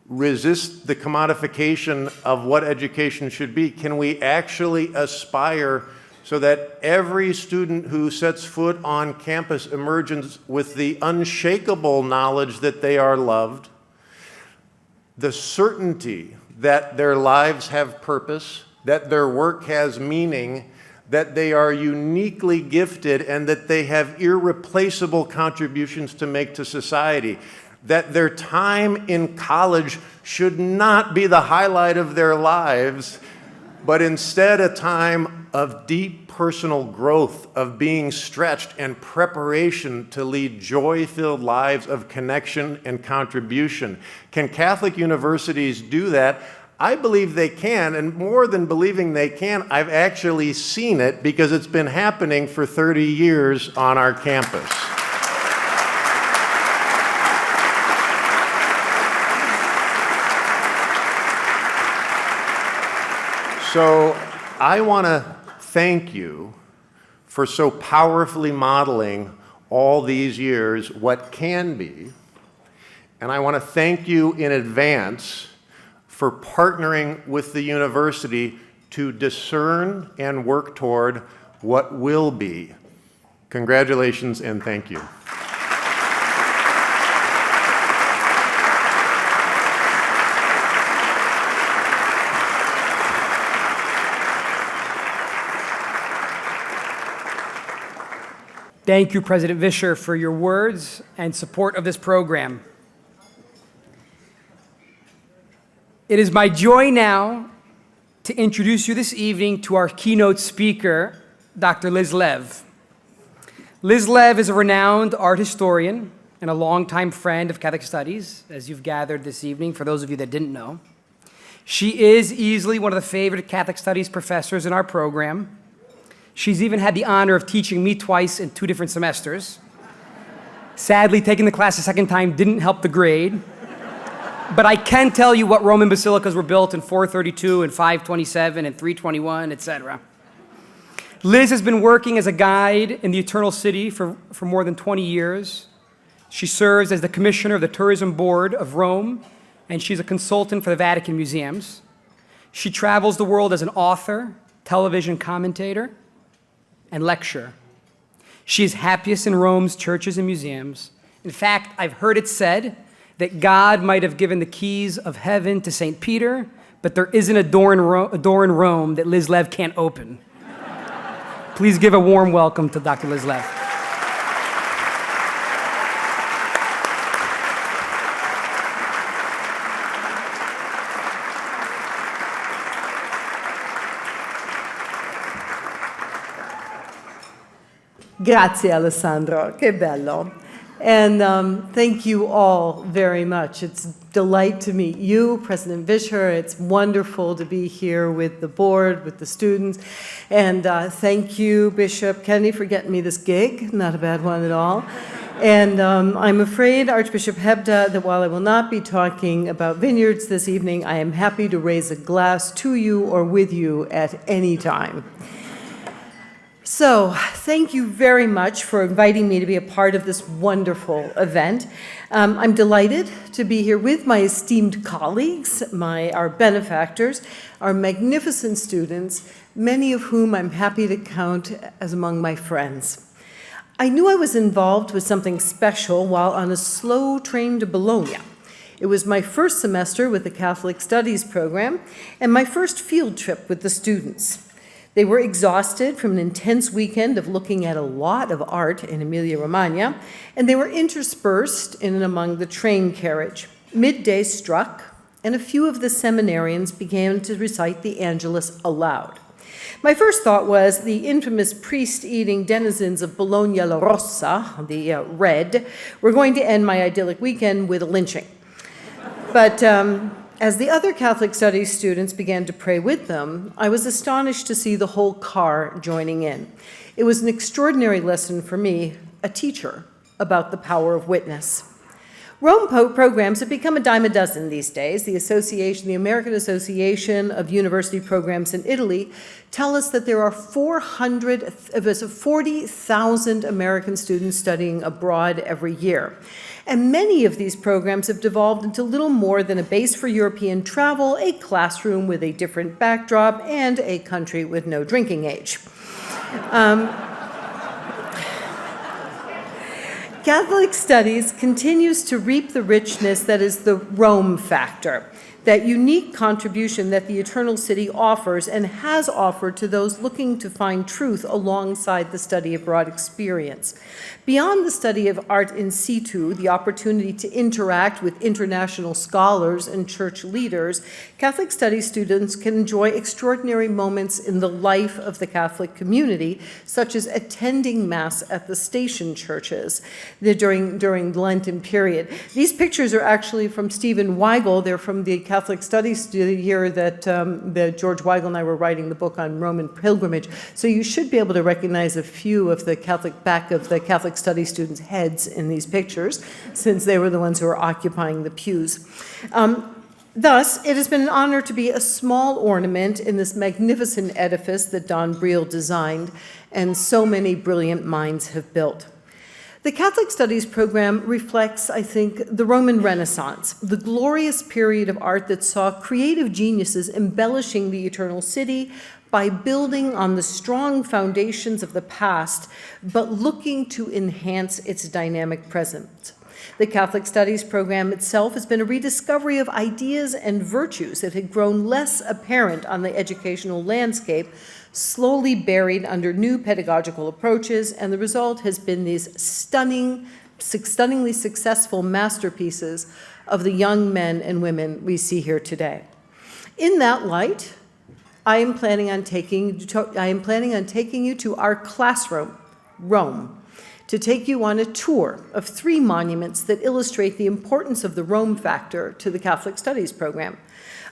resist the commodification of what education should be? Can we actually aspire so that every student who sets foot on campus emerges with the unshakable knowledge that they are loved, the certainty that their lives have purpose, that their work has meaning, that they are uniquely gifted, and that they have irreplaceable contributions to make to society? That their time in college should not be the highlight of their lives, but instead a time of deep personal growth, of being stretched and preparation to lead joy-filled lives of connection and contribution. Can Catholic universities do that? I believe they can, and more than believing they can, I've actually seen it because it's been happening for 30 years on our campus. So I want to thank you for so powerfully modeling all these years what can be, and I want to thank you in advance for partnering with the university to discern and work toward what will be. Congratulations and thank you. Thank you, President Vischer, for your words and support of this program. It is my joy now to introduce you this evening to our keynote speaker, Dr. Liz Lev. Liz Lev is a renowned art historian and a longtime friend of Catholic Studies, as you've gathered this evening, for those of you that didn't know. She is easily one of the favorite Catholic Studies professors in our program. She's even had the honor of teaching me twice in 2 different semesters. Sadly, taking the class a second time didn't help the grade. But I can tell you what Roman basilicas were built in 432 and 527 and 321, etc. Liz has been working as a guide in the Eternal City for more than 20 years. She serves as the commissioner of the Tourism Board of Rome, and she's a consultant for the Vatican Museums. She travels the world as an author, television commentator, and lecturer. She is happiest in Rome's churches and museums. In fact, I've heard it said that God might have given the keys of heaven to St. Peter, but there isn't a door in Rome that Liz Lev can't open. Please give a warm welcome to Dr. Liz Lev. Grazie Alessandro, che bello. And thank you all very much. It's a delight to meet you, President Vischer. It's wonderful to be here with the board, with the students. And thank you, Bishop Kennedy, for getting me this gig. Not a bad one at all. And I'm afraid, Archbishop Hebda, that while I will not be talking about vineyards this evening, I am happy to raise a glass to you or with you at any time. So, thank you very much for inviting me to be a part of this wonderful event. I'm delighted to be here with my esteemed colleagues, our benefactors, our magnificent students, many of whom I'm happy to count as among my friends. I knew I was involved with something special while on a slow train to Bologna. It was my first semester with the Catholic Studies program and my first field trip with the students. They were exhausted from an intense weekend of looking at a lot of art in Emilia-Romagna, and they were interspersed in and among the train carriage. Midday struck, and a few of the seminarians began to recite the Angelus aloud. My first thought was the infamous priest-eating denizens of Bologna La Rossa, the red, were going to end my idyllic weekend with a lynching. But as the other Catholic Studies students began to pray with them, I was astonished to see the whole car joining in. It was an extraordinary lesson for me, a teacher, about the power of witness. Rome programs have become a dime a dozen these days. The American Association of University Programs in Italy tell us that there are 40,000 American students studying abroad every year. And many of these programs have devolved into little more than a base for European travel, a classroom with a different backdrop, and a country with no drinking age. Catholic Studies continues to reap the richness that is the Rome factor, that unique contribution that the Eternal City offers and has offered to those looking to find truth alongside the study abroad experience. Beyond the study of art in situ, the opportunity to interact with international scholars and church leaders, Catholic Studies students can enjoy extraordinary moments in the life of the Catholic community, such as attending Mass at the station churches during the Lenten period. These pictures are actually from Stephen Weigel. They're from the Catholic Studies year that George Weigel and I were writing the book on Roman pilgrimage. So you should be able to recognize a few of the back of the Catholic Studies students' heads in these pictures, since they were the ones who were occupying the pews. Thus, it has been an honor to be a small ornament in this magnificent edifice that Don Briel designed and so many brilliant minds have built. The Catholic Studies program reflects, I think, the Roman Renaissance, the glorious period of art that saw creative geniuses embellishing the Eternal City by building on the strong foundations of the past, but looking to enhance its dynamic present. The Catholic Studies program itself has been a rediscovery of ideas and virtues that had grown less apparent on the educational landscape, slowly buried under new pedagogical approaches, and the result has been these stunningly successful masterpieces of the young men and women we see here today. In that light, I am planning on taking you to our classroom, Rome, to take you on a tour of 3 monuments that illustrate the importance of the Rome factor to the Catholic Studies program.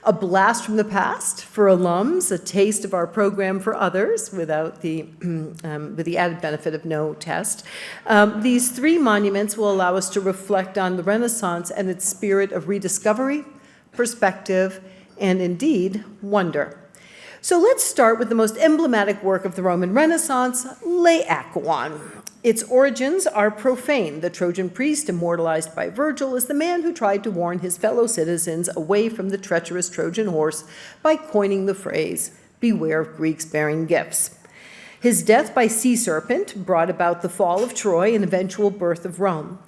A blast from the past for alums, a taste of our program for others with the added benefit of no test. These 3 monuments will allow us to reflect on the Renaissance and its spirit of rediscovery, perspective, and indeed, wonder. So let's start with the most emblematic work of the Roman Renaissance, Laocoon. Its origins are profane. The Trojan priest, immortalized by Virgil, is the man who tried to warn his fellow citizens away from the treacherous Trojan horse by coining the phrase, "Beware of Greeks bearing gifts." His death by sea serpent brought about the fall of Troy and eventual birth of Rome.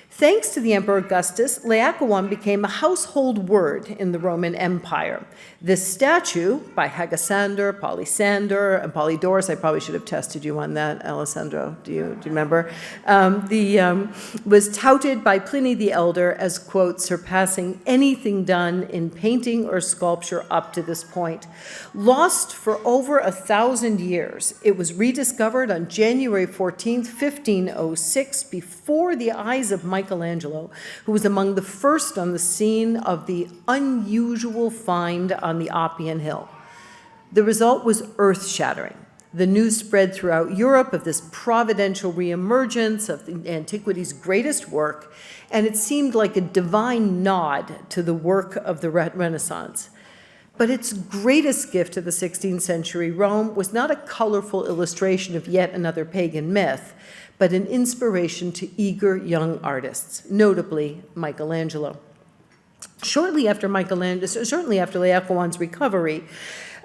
Thanks to the Emperor Augustus, Laocoon became a household word in the Roman Empire. This statue by Hagasander, Polysander, and Polydorus, I probably should have tested you on that, Alessandro, do you remember? Was touted by Pliny the Elder as, quote, surpassing anything done in painting or sculpture up to this point. Lost for over 1,000 years, it was rediscovered on January 14th, 1506, before the eyes of Michelangelo, who was among the first on the scene of the unusual find on the Appian Hill. The result was earth-shattering. The news spread throughout Europe of this providential reemergence of the antiquity's greatest work, and it seemed like a divine nod to the work of the Renaissance. But its greatest gift to the 16th century Rome was not a colorful illustration of yet another pagan myth, but an inspiration to eager young artists, notably Michelangelo. Shortly after Laocoon's recovery,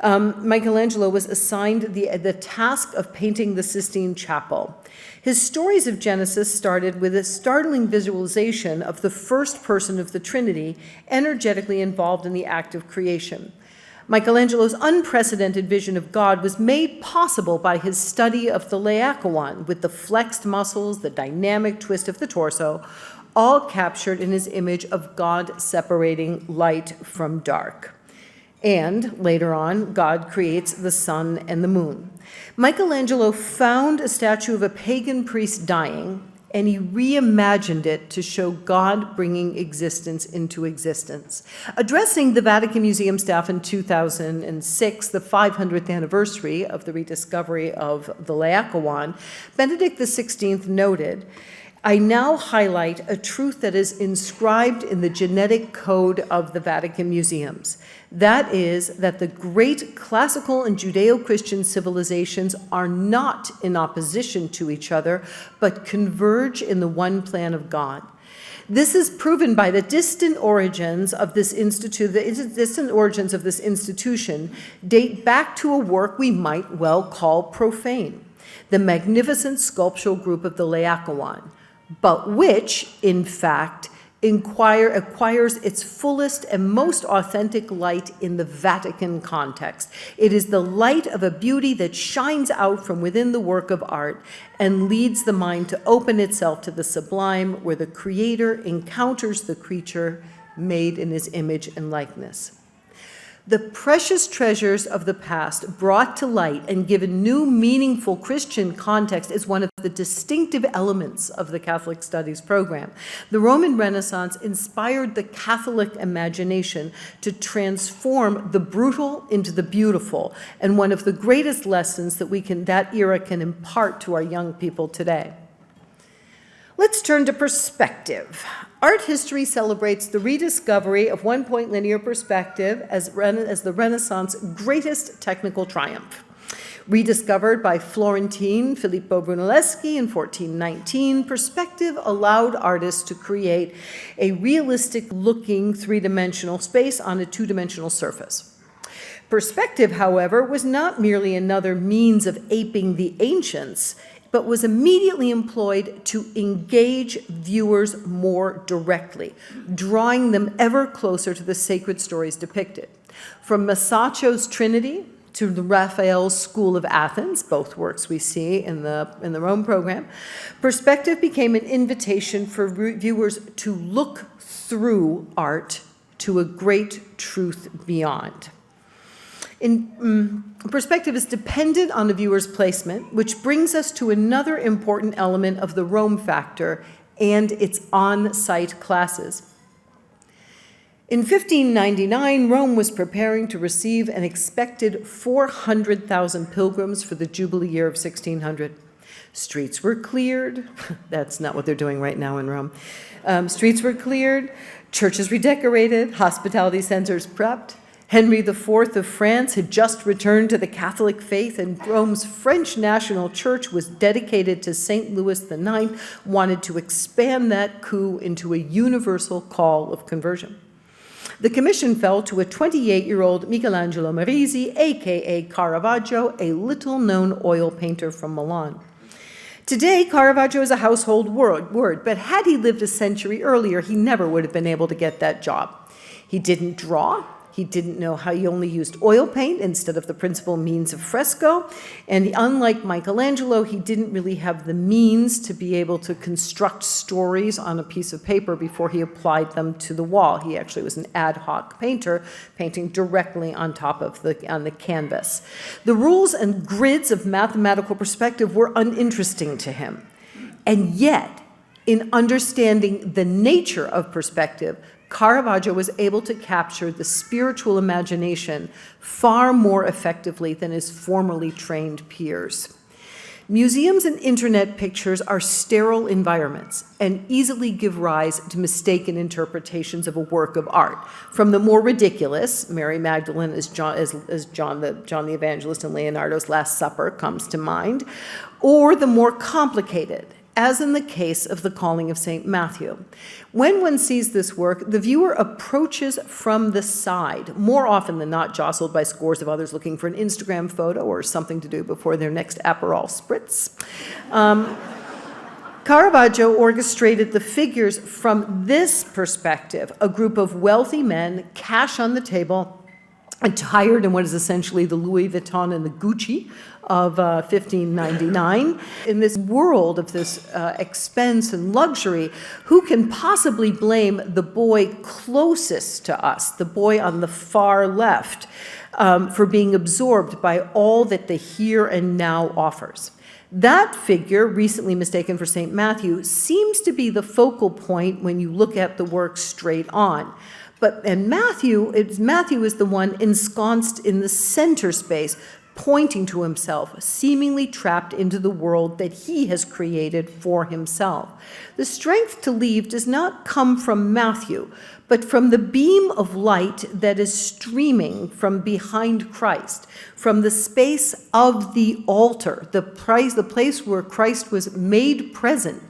Michelangelo was assigned the task of painting the Sistine Chapel. His stories of Genesis started with a startling visualization of the first person of the Trinity energetically involved in the act of creation. Michelangelo's unprecedented vision of God was made possible by his study of the Laocoon, with the flexed muscles, the dynamic twist of the torso, all captured in his image of God separating light from dark. And later on, God creates the sun and the moon. Michelangelo found a statue of a pagan priest dying, and he reimagined it to show God bringing existence into existence. Addressing the Vatican Museum staff in 2006, the 500th anniversary of the rediscovery of the Laocoon, Benedict XVI noted, "I now highlight a truth that is inscribed in the genetic code of the Vatican museums. That is, that the great classical and Judeo-Christian civilizations are not in opposition to each other, but converge in the one plan of God. This is proven by the distant origins of this institution date back to a work we might well call profane, the magnificent sculptural group of the Laocoon, but which, in fact, acquires its fullest and most authentic light in the Vatican context. It is the light of a beauty that shines out from within the work of art and leads the mind to open itself to the sublime, where the Creator encounters the creature made in his image and likeness." The precious treasures of the past brought to light and given new meaningful Christian context is one of the distinctive elements of the Catholic Studies program. The Roman Renaissance inspired the Catholic imagination to transform the brutal into the beautiful, and one of the greatest lessons that era can impart to our young people today. Let's turn to perspective. Art history celebrates the rediscovery of one-point linear perspective as the Renaissance's greatest technical triumph. Rediscovered by Florentine Filippo Brunelleschi in 1419, perspective allowed artists to create a realistic-looking three-dimensional space on a two-dimensional surface. Perspective, however, was not merely another means of aping the ancients, but was immediately employed to engage viewers more directly, drawing them ever closer to the sacred stories depicted. From Masaccio's Trinity to Raphael's School of Athens, both works we see in the Rome program, perspective became an invitation for viewers to look through art to a great truth beyond. Perspective is dependent on the viewer's placement, which brings us to another important element of the Rome factor and its on-site classes. In 1599, Rome was preparing to receive an expected 400,000 pilgrims for the Jubilee year of 1600. Streets were cleared. That's not what they're doing right now in Rome. Streets were cleared, churches redecorated, hospitality centers prepped. Henry IV of France had just returned to the Catholic faith, and Rome's French National Church was dedicated to St. Louis IX, wanted to expand that coup into a universal call of conversion. The commission fell to a 28-year-old Michelangelo Merisi, a.k.a. Caravaggio, a little-known oil painter from Milan. Today, Caravaggio is a household word, but had he lived a century earlier, he never would have been able to get that job. He didn't draw. He didn't know how he only used oil paint instead of the principal means of fresco. And unlike Michelangelo, he didn't really have the means to be able to construct stories on a piece of paper before he applied them to the wall. He actually was an ad hoc painter, painting directly on top of on the canvas. The rules and grids of mathematical perspective were uninteresting to him. And yet, in understanding the nature of perspective, Caravaggio was able to capture the spiritual imagination far more effectively than his formerly trained peers. Museums and internet pictures are sterile environments and easily give rise to mistaken interpretations of a work of art. From the more ridiculous, Mary Magdalene as John the Evangelist and Leonardo's Last Supper comes to mind, or the more complicated, as in the case of the Calling of St. Matthew. When one sees this work, the viewer approaches from the side, more often than not jostled by scores of others looking for an Instagram photo or something to do before their next Aperol spritz. Caravaggio orchestrated the figures from this perspective, a group of wealthy men, cash on the table, attired in what is essentially the Louis Vuitton and the Gucci of 1599. In this world of this expense and luxury, who can possibly blame the boy closest to us, the boy on the far left, for being absorbed by all that the here and now offers? That figure, recently mistaken for St. Matthew, seems to be the focal point when you look at the work straight on. And Matthew is the one ensconced in the center space, pointing to himself, seemingly trapped into the world that he has created for himself. The strength to leave does not come from Matthew, but from the beam of light that is streaming from behind Christ, from the space of the altar, the place where Christ was made present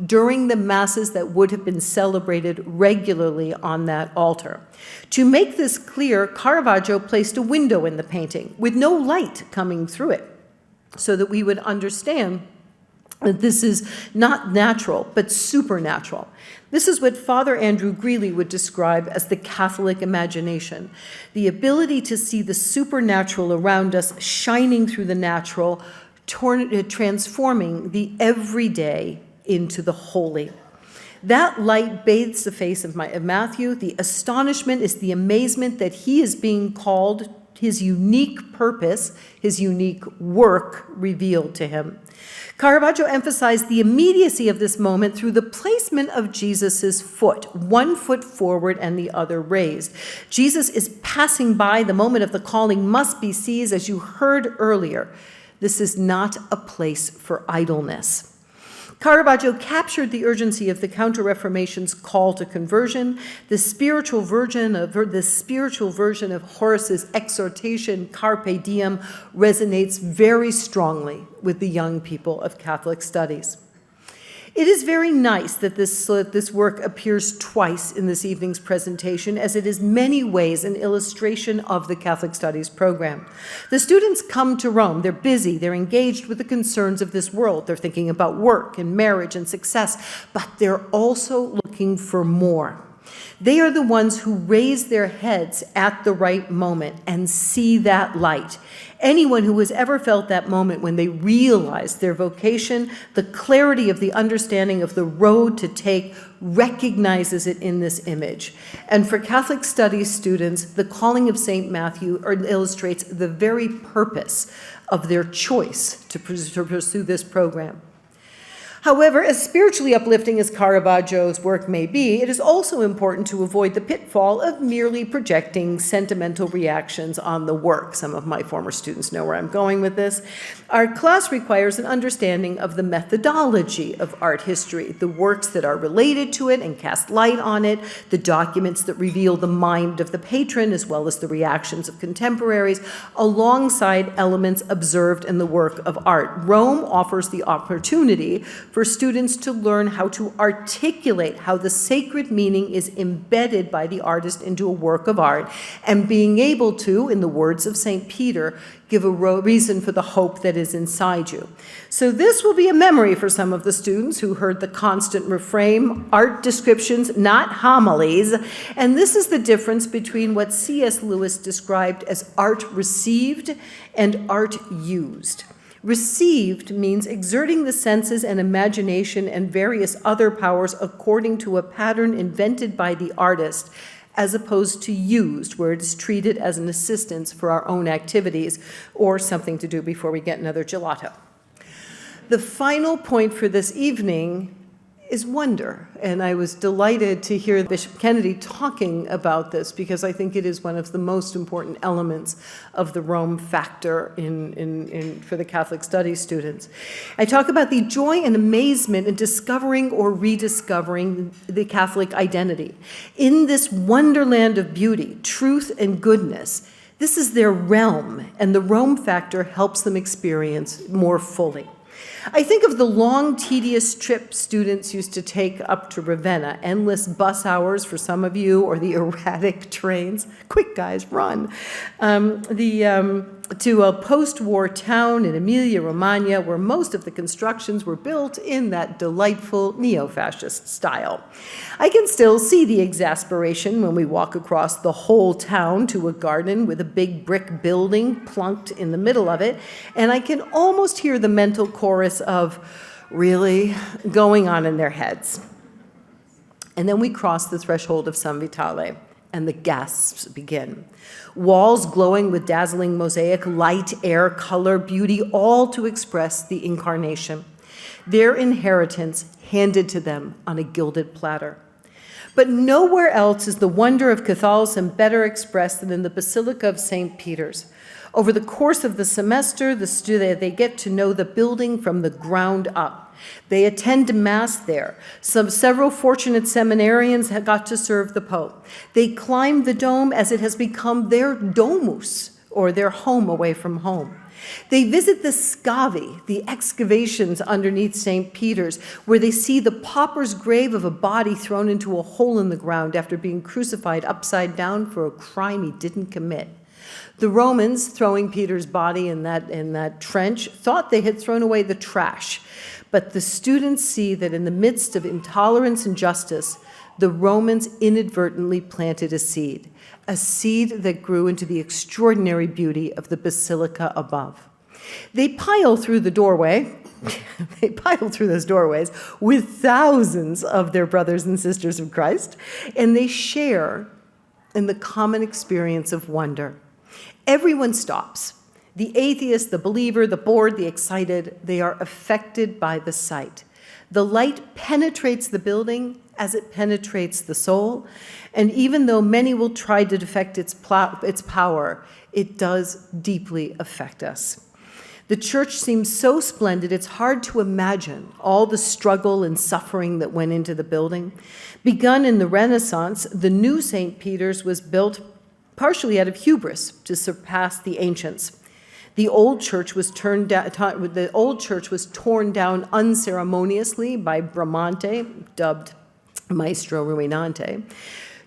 during the masses that would have been celebrated regularly on that altar. To make this clear, Caravaggio placed a window in the painting with no light coming through it, so that we would understand that this is not natural, but supernatural. This is what Father Andrew Greeley would describe as the Catholic imagination, the ability to see the supernatural around us shining through the natural, transforming the everyday into the holy. That light bathes the face of Matthew. The astonishment is the amazement that he is being called, his unique purpose, his unique work revealed to him. Caravaggio emphasized the immediacy of this moment through the placement of Jesus' foot, one foot forward and the other raised. Jesus is passing by. The moment of the calling must be seized, as you heard earlier. This is not a place for idleness. Caravaggio captured the urgency of the Counter-Reformation's call to conversion. The spiritual version of Horace's exhortation, Carpe Diem, resonates very strongly with the young people of Catholic studies. It is very nice that this work appears twice in this evening's presentation, as it is many ways an illustration of the Catholic Studies program. The students come to Rome. They're busy. They're engaged with the concerns of this world. They're thinking about work and marriage and success, but they're also looking for more. They are the ones who raise their heads at the right moment and see that light. Anyone who has ever felt that moment when they realize their vocation, the clarity of the understanding of the road to take, recognizes it in this image. And for Catholic Studies students, the Calling of St. Matthew illustrates the very purpose of their choice to pursue this program. However, as spiritually uplifting as Caravaggio's work may be, it is also important to avoid the pitfall of merely projecting sentimental reactions on the work. Some of my former students know where I'm going with this. Our class requires an understanding of the methodology of art history, the works that are related to it and cast light on it, the documents that reveal the mind of the patron, as well as the reactions of contemporaries, alongside elements observed in the work of art. Rome offers the opportunity for students to learn how to articulate how the sacred meaning is embedded by the artist into a work of art, and being able to, in the words of St. Peter, give a reason for the hope that is inside you. So this will be a memory for some of the students who heard the constant refrain, art descriptions, not homilies. And this is the difference between what C.S. Lewis described as art received and art used. Received means exerting the senses and imagination and various other powers according to a pattern invented by the artist, as opposed to used, where it is treated as an assistance for our own activities or something to do before we get another gelato. The final point for this evening is wonder, and I was delighted to hear Bishop Kennedy talking about this because I think it is one of the most important elements of the Rome factor for the Catholic Studies students. I talk about the joy and amazement in discovering or rediscovering the Catholic identity. In this wonderland of beauty, truth, and goodness, this is their realm, and the Rome factor helps them experience more fully. I think of the long, tedious trip students used to take up to Ravenna, endless bus hours for some of you, or the erratic trains. Quick, guys, run. To a post-war town in Emilia-Romagna where most of the constructions were built in that delightful neo-fascist style. I can still see the exasperation when we walk across the whole town to a garden with a big brick building plunked in the middle of it, and I can almost hear the mental chorus of, really, going on in their heads. And then we cross the threshold of San Vitale, and the gasps begin. Walls glowing with dazzling mosaic, light, air, color, beauty, all to express the Incarnation, their inheritance handed to them on a gilded platter. But nowhere else is the wonder of Catholicism better expressed than in the Basilica of St. Peter's. Over the course of the semester, they get to know the building from the ground up. They attend Mass there. Several fortunate seminarians have got to serve the Pope. They climb the dome as it has become their domus, or their home away from home. They visit the scavi, the excavations underneath St. Peter's, where they see the pauper's grave of a body thrown into a hole in the ground after being crucified upside down for a crime he didn't commit. The Romans, throwing Peter's body in that trench, thought they had thrown away the trash. But the students see that in the midst of intolerance and justice, the Romans inadvertently planted a seed that grew into the extraordinary beauty of the basilica above. They pile through the doorway, they pile through those doorways with thousands of their brothers and sisters of Christ, and they share in the common experience of wonder. Everyone stops. The atheist, the believer, the bored, the excited, they are affected by the sight. The light penetrates the building as it penetrates the soul, and even though many will try to defect its power, it does deeply affect us. The church seems so splendid, it's hard to imagine all the struggle and suffering that went into the building. Begun in the Renaissance, the new St. Peter's was built partially out of hubris to surpass the ancients. The old church was torn down unceremoniously by Bramante, dubbed Maestro Ruinante.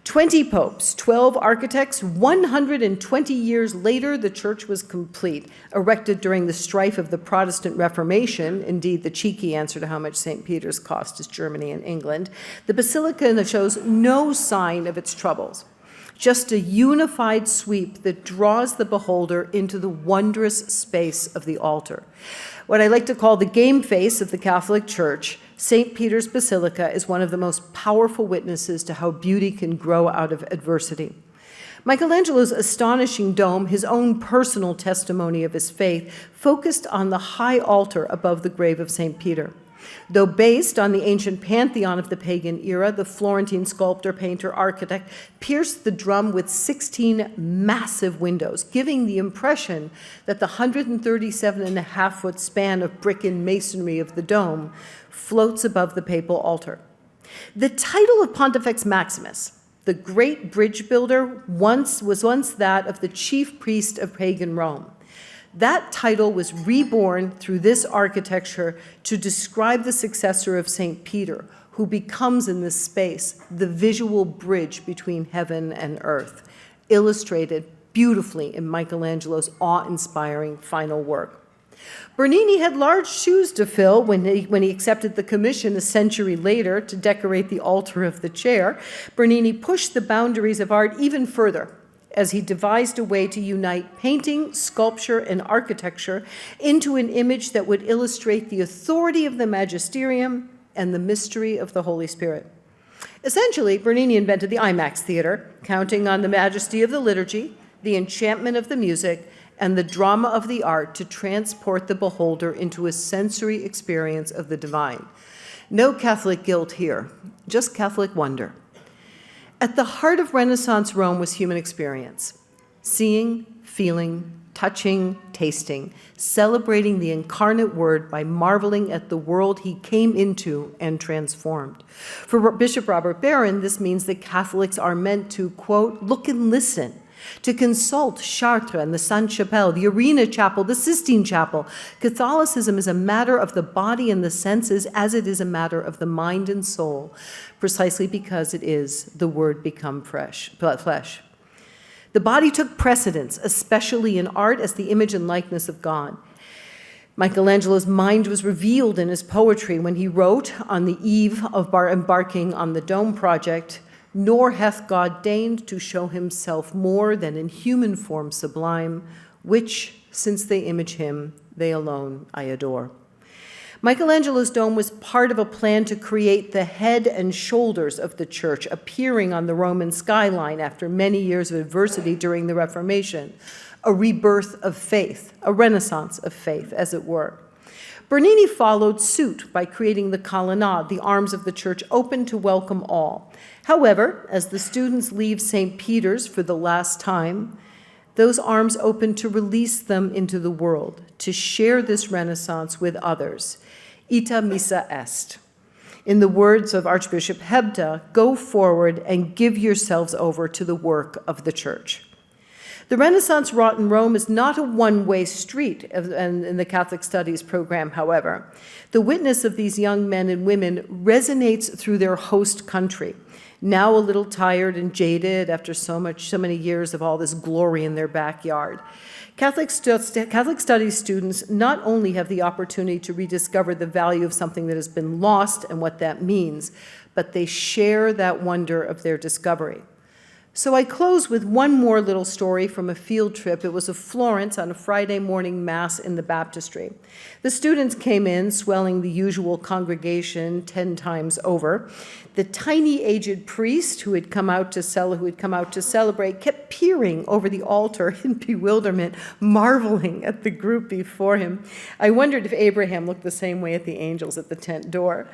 20 popes, 12 architects, 120 years later, the church was complete. Erected during the strife of the Protestant Reformation, indeed the cheeky answer to how much St. Peter's cost is Germany and England, the basilica shows no sign of its troubles. Just a unified sweep that draws the beholder into the wondrous space of the altar. What I like to call the game face of the Catholic Church, St. Peter's Basilica is one of the most powerful witnesses to how beauty can grow out of adversity. Michelangelo's astonishing dome, his own personal testimony of his faith, focused on the high altar above the grave of St. Peter. Though based on the ancient pantheon of the pagan era, the Florentine sculptor, painter, architect pierced the drum with 16 massive windows, giving the impression that the 137.5-foot span of brick and masonry of the dome floats above the papal altar. The title of Pontifex Maximus, the great bridge builder, was once that of the chief priest of pagan Rome. That title was reborn through this architecture to describe the successor of St. Peter, who becomes in this space the visual bridge between heaven and earth, illustrated beautifully in Michelangelo's awe-inspiring final work. Bernini had large shoes to fill when he accepted the commission a century later to decorate the altar of the chair. Bernini pushed the boundaries of art even further as he devised a way to unite painting, sculpture, and architecture into an image that would illustrate the authority of the magisterium and the mystery of the Holy Spirit. Essentially, Bernini invented the IMAX theater, counting on the majesty of the liturgy, the enchantment of the music, and the drama of the art to transport the beholder into a sensory experience of the divine. No Catholic guilt here, just Catholic wonder. At the heart of Renaissance Rome was human experience, seeing, feeling, touching, tasting, celebrating the incarnate Word by marveling at the world he came into and transformed. For Bishop Robert Barron, this means that Catholics are meant to, quote, look and listen, to consult Chartres and the Sainte-Chapelle, the Arena Chapel, the Sistine Chapel. Catholicism is a matter of the body and the senses as it is a matter of the mind and soul, precisely because it is the Word become flesh. The body took precedence, especially in art, as the image and likeness of God. Michelangelo's mind was revealed in his poetry when he wrote on the eve of embarking on the Dome project, "Nor hath God deigned to show himself more than in human form sublime, which, since they image him, they alone I adore." Michelangelo's dome was part of a plan to create the head and shoulders of the church appearing on the Roman skyline after many years of adversity during the Reformation, a rebirth of faith, a renaissance of faith, as it were. Bernini followed suit by creating the colonnade, the arms of the church open to welcome all. However, as the students leave St. Peter's for the last time, those arms open to release them into the world, to share this renaissance with others. Ita missa est. In the words of Archbishop Hebda, go forward and give yourselves over to the work of the church. The Renaissance wrought in Rome is not a one-way street in the Catholic Studies program, however. The witness of these young men and women resonates through their host country, now a little tired and jaded after so many years of all this glory in their backyard. Catholic Studies students not only have the opportunity to rediscover the value of something that has been lost and what that means, but they share that wonder of their discovery. So I close with one more little story from a field trip. It was of Florence on a Friday morning mass in the baptistry. The students came in, swelling the usual congregation 10 times over. The tiny aged priest who had come out to celebrate kept peering over the altar in bewilderment, marveling at the group before him. I wondered if Abraham looked the same way at the angels at the tent door.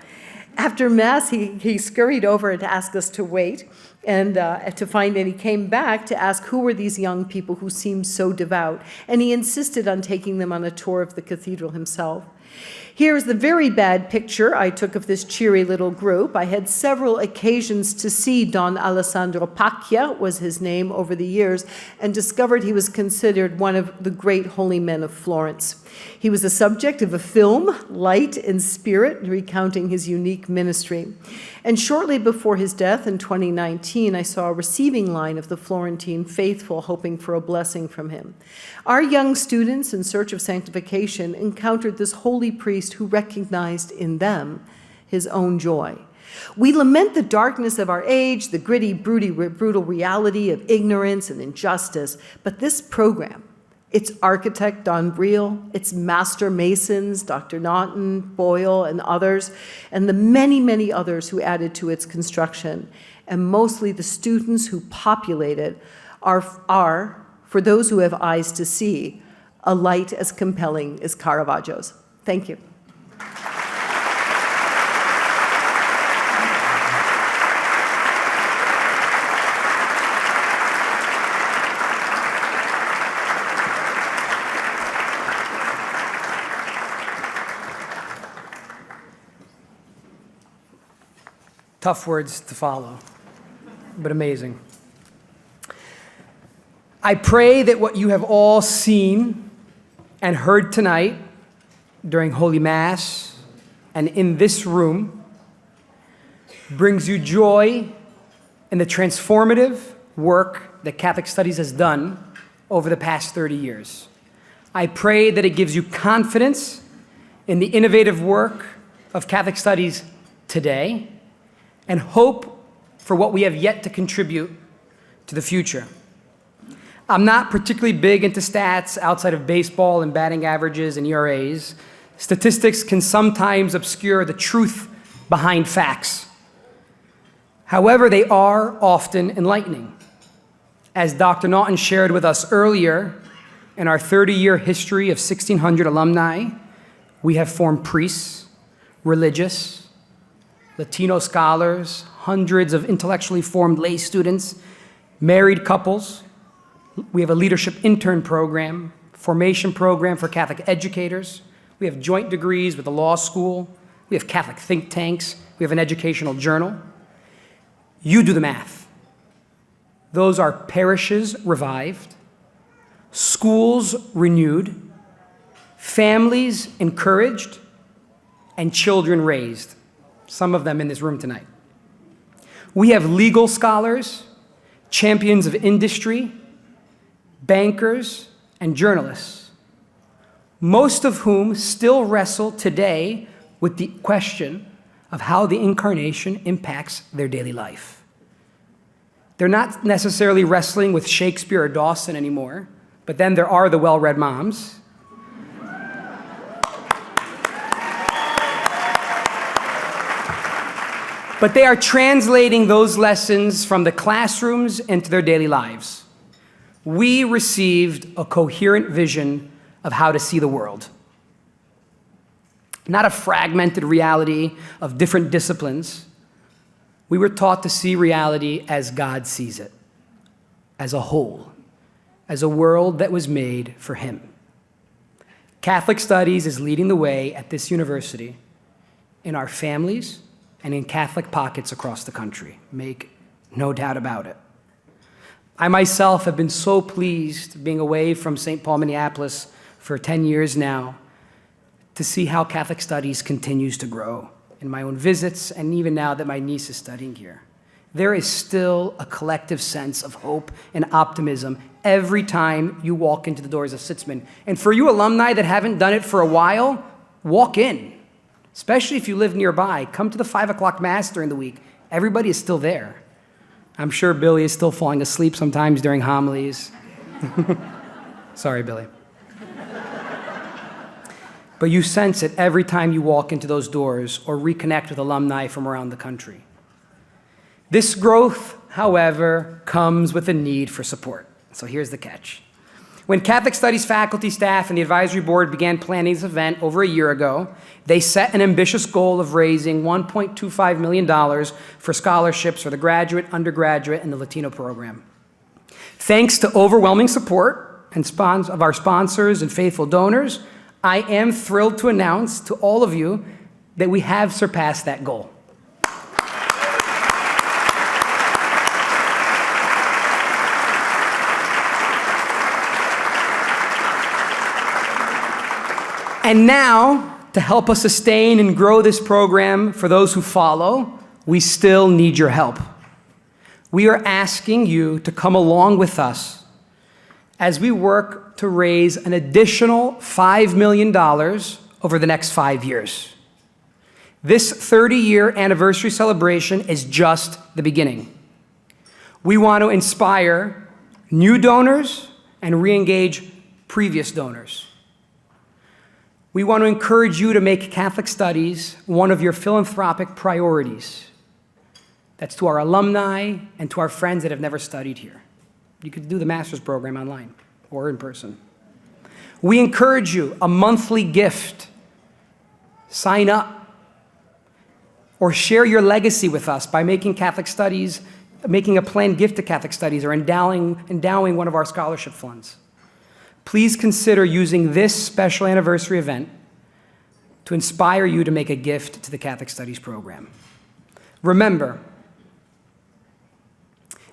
After Mass, he scurried over to ask us to wait and he came back to ask who were these young people who seemed so devout, and he insisted on taking them on a tour of the cathedral himself. Here's the very bad picture I took of this cheery little group. I had several occasions to see Don Alessandro Pacchia, was his name over the years, and discovered he was considered one of the great holy men of Florence. He was the subject of a film, Light and Spirit, recounting his unique ministry. And shortly before his death in 2019, I saw a receiving line of the Florentine faithful hoping for a blessing from him. Our young students in search of sanctification encountered this holy priest who recognized in them his own joy. We lament the darkness of our age, the gritty, brutal reality of ignorance and injustice, but this program, its architect, Don Briel, its master masons, Dr. Naughton, Boyle, and others, and the many, many others who added to its construction, and mostly the students who populate it, are, for those who have eyes to see, a light as compelling as Caravaggio's. Thank you. Tough words to follow, but amazing. I pray that what you have all seen and heard tonight during Holy Mass and in this room brings you joy in the transformative work that Catholic Studies has done over the past 30 years. I pray that it gives you confidence in the innovative work of Catholic Studies today and hope for what we have yet to contribute to the future. I'm not particularly big into stats outside of baseball and batting averages and ERAs. Statistics can sometimes obscure the truth behind facts. However, they are often enlightening. As Dr. Naughton shared with us earlier, in our 30-year history of 1,600 alumni, we have formed priests, religious, Latino scholars, hundreds of intellectually formed lay students, married couples. We have a leadership intern program, formation program for Catholic educators. We have joint degrees with the law school. We have Catholic think tanks. We have an educational journal. You do the math. Those are parishes revived, schools renewed, families encouraged, and children raised, some of them in this room tonight. We have legal scholars, champions of industry, bankers, and journalists, most of whom still wrestle today with the question of how the Incarnation impacts their daily life. They're not necessarily wrestling with Shakespeare or Dawson anymore, but then there are the well-read moms. But they are translating those lessons from the classrooms into their daily lives. We received a coherent vision of how to see the world. Not a fragmented reality of different disciplines. We were taught to see reality as God sees it, as a whole, as a world that was made for Him. Catholic Studies is leading the way at this university in our families and in Catholic pockets across the country. Make no doubt about it. I myself have been so pleased being away from St. Paul, Minneapolis for 10 years now to see how Catholic Studies continues to grow in my own visits and even now that my niece is studying here. There is still a collective sense of hope and optimism every time you walk into the doors of Sitzman. And for you alumni that haven't done it for a while, walk in. Especially if you live nearby, come to the 5 o'clock Mass during the week. Everybody is still there. I'm sure Billy is still falling asleep sometimes during homilies. Sorry, Billy. But you sense it every time you walk into those doors or reconnect with alumni from around the country. This growth, however, comes with a need for support. So here's the catch. When Catholic Studies faculty, staff, and the advisory board began planning this event over a year ago, they set an ambitious goal of raising $1.25 million for scholarships for the graduate, undergraduate, and the Latino program. Thanks to overwhelming support and of our sponsors and faithful donors, I am thrilled to announce to all of you that we have surpassed that goal. And now, to help us sustain and grow this program for those who follow, we still need your help. We are asking you to come along with us as we work to raise an additional $5 million over the next 5 years. This 30-year anniversary celebration is just the beginning. We want to inspire new donors and re-engage previous donors. We want to encourage you to make Catholic Studies one of your philanthropic priorities. That's to our alumni and to our friends that have never studied here. You could do the master's program online or in person. We encourage you, a monthly gift. Sign up or share your legacy with us by making Catholic Studies, making a planned gift to Catholic Studies or endowing one of our scholarship funds. Please consider using this special anniversary event to inspire you to make a gift to the Catholic Studies program. Remember,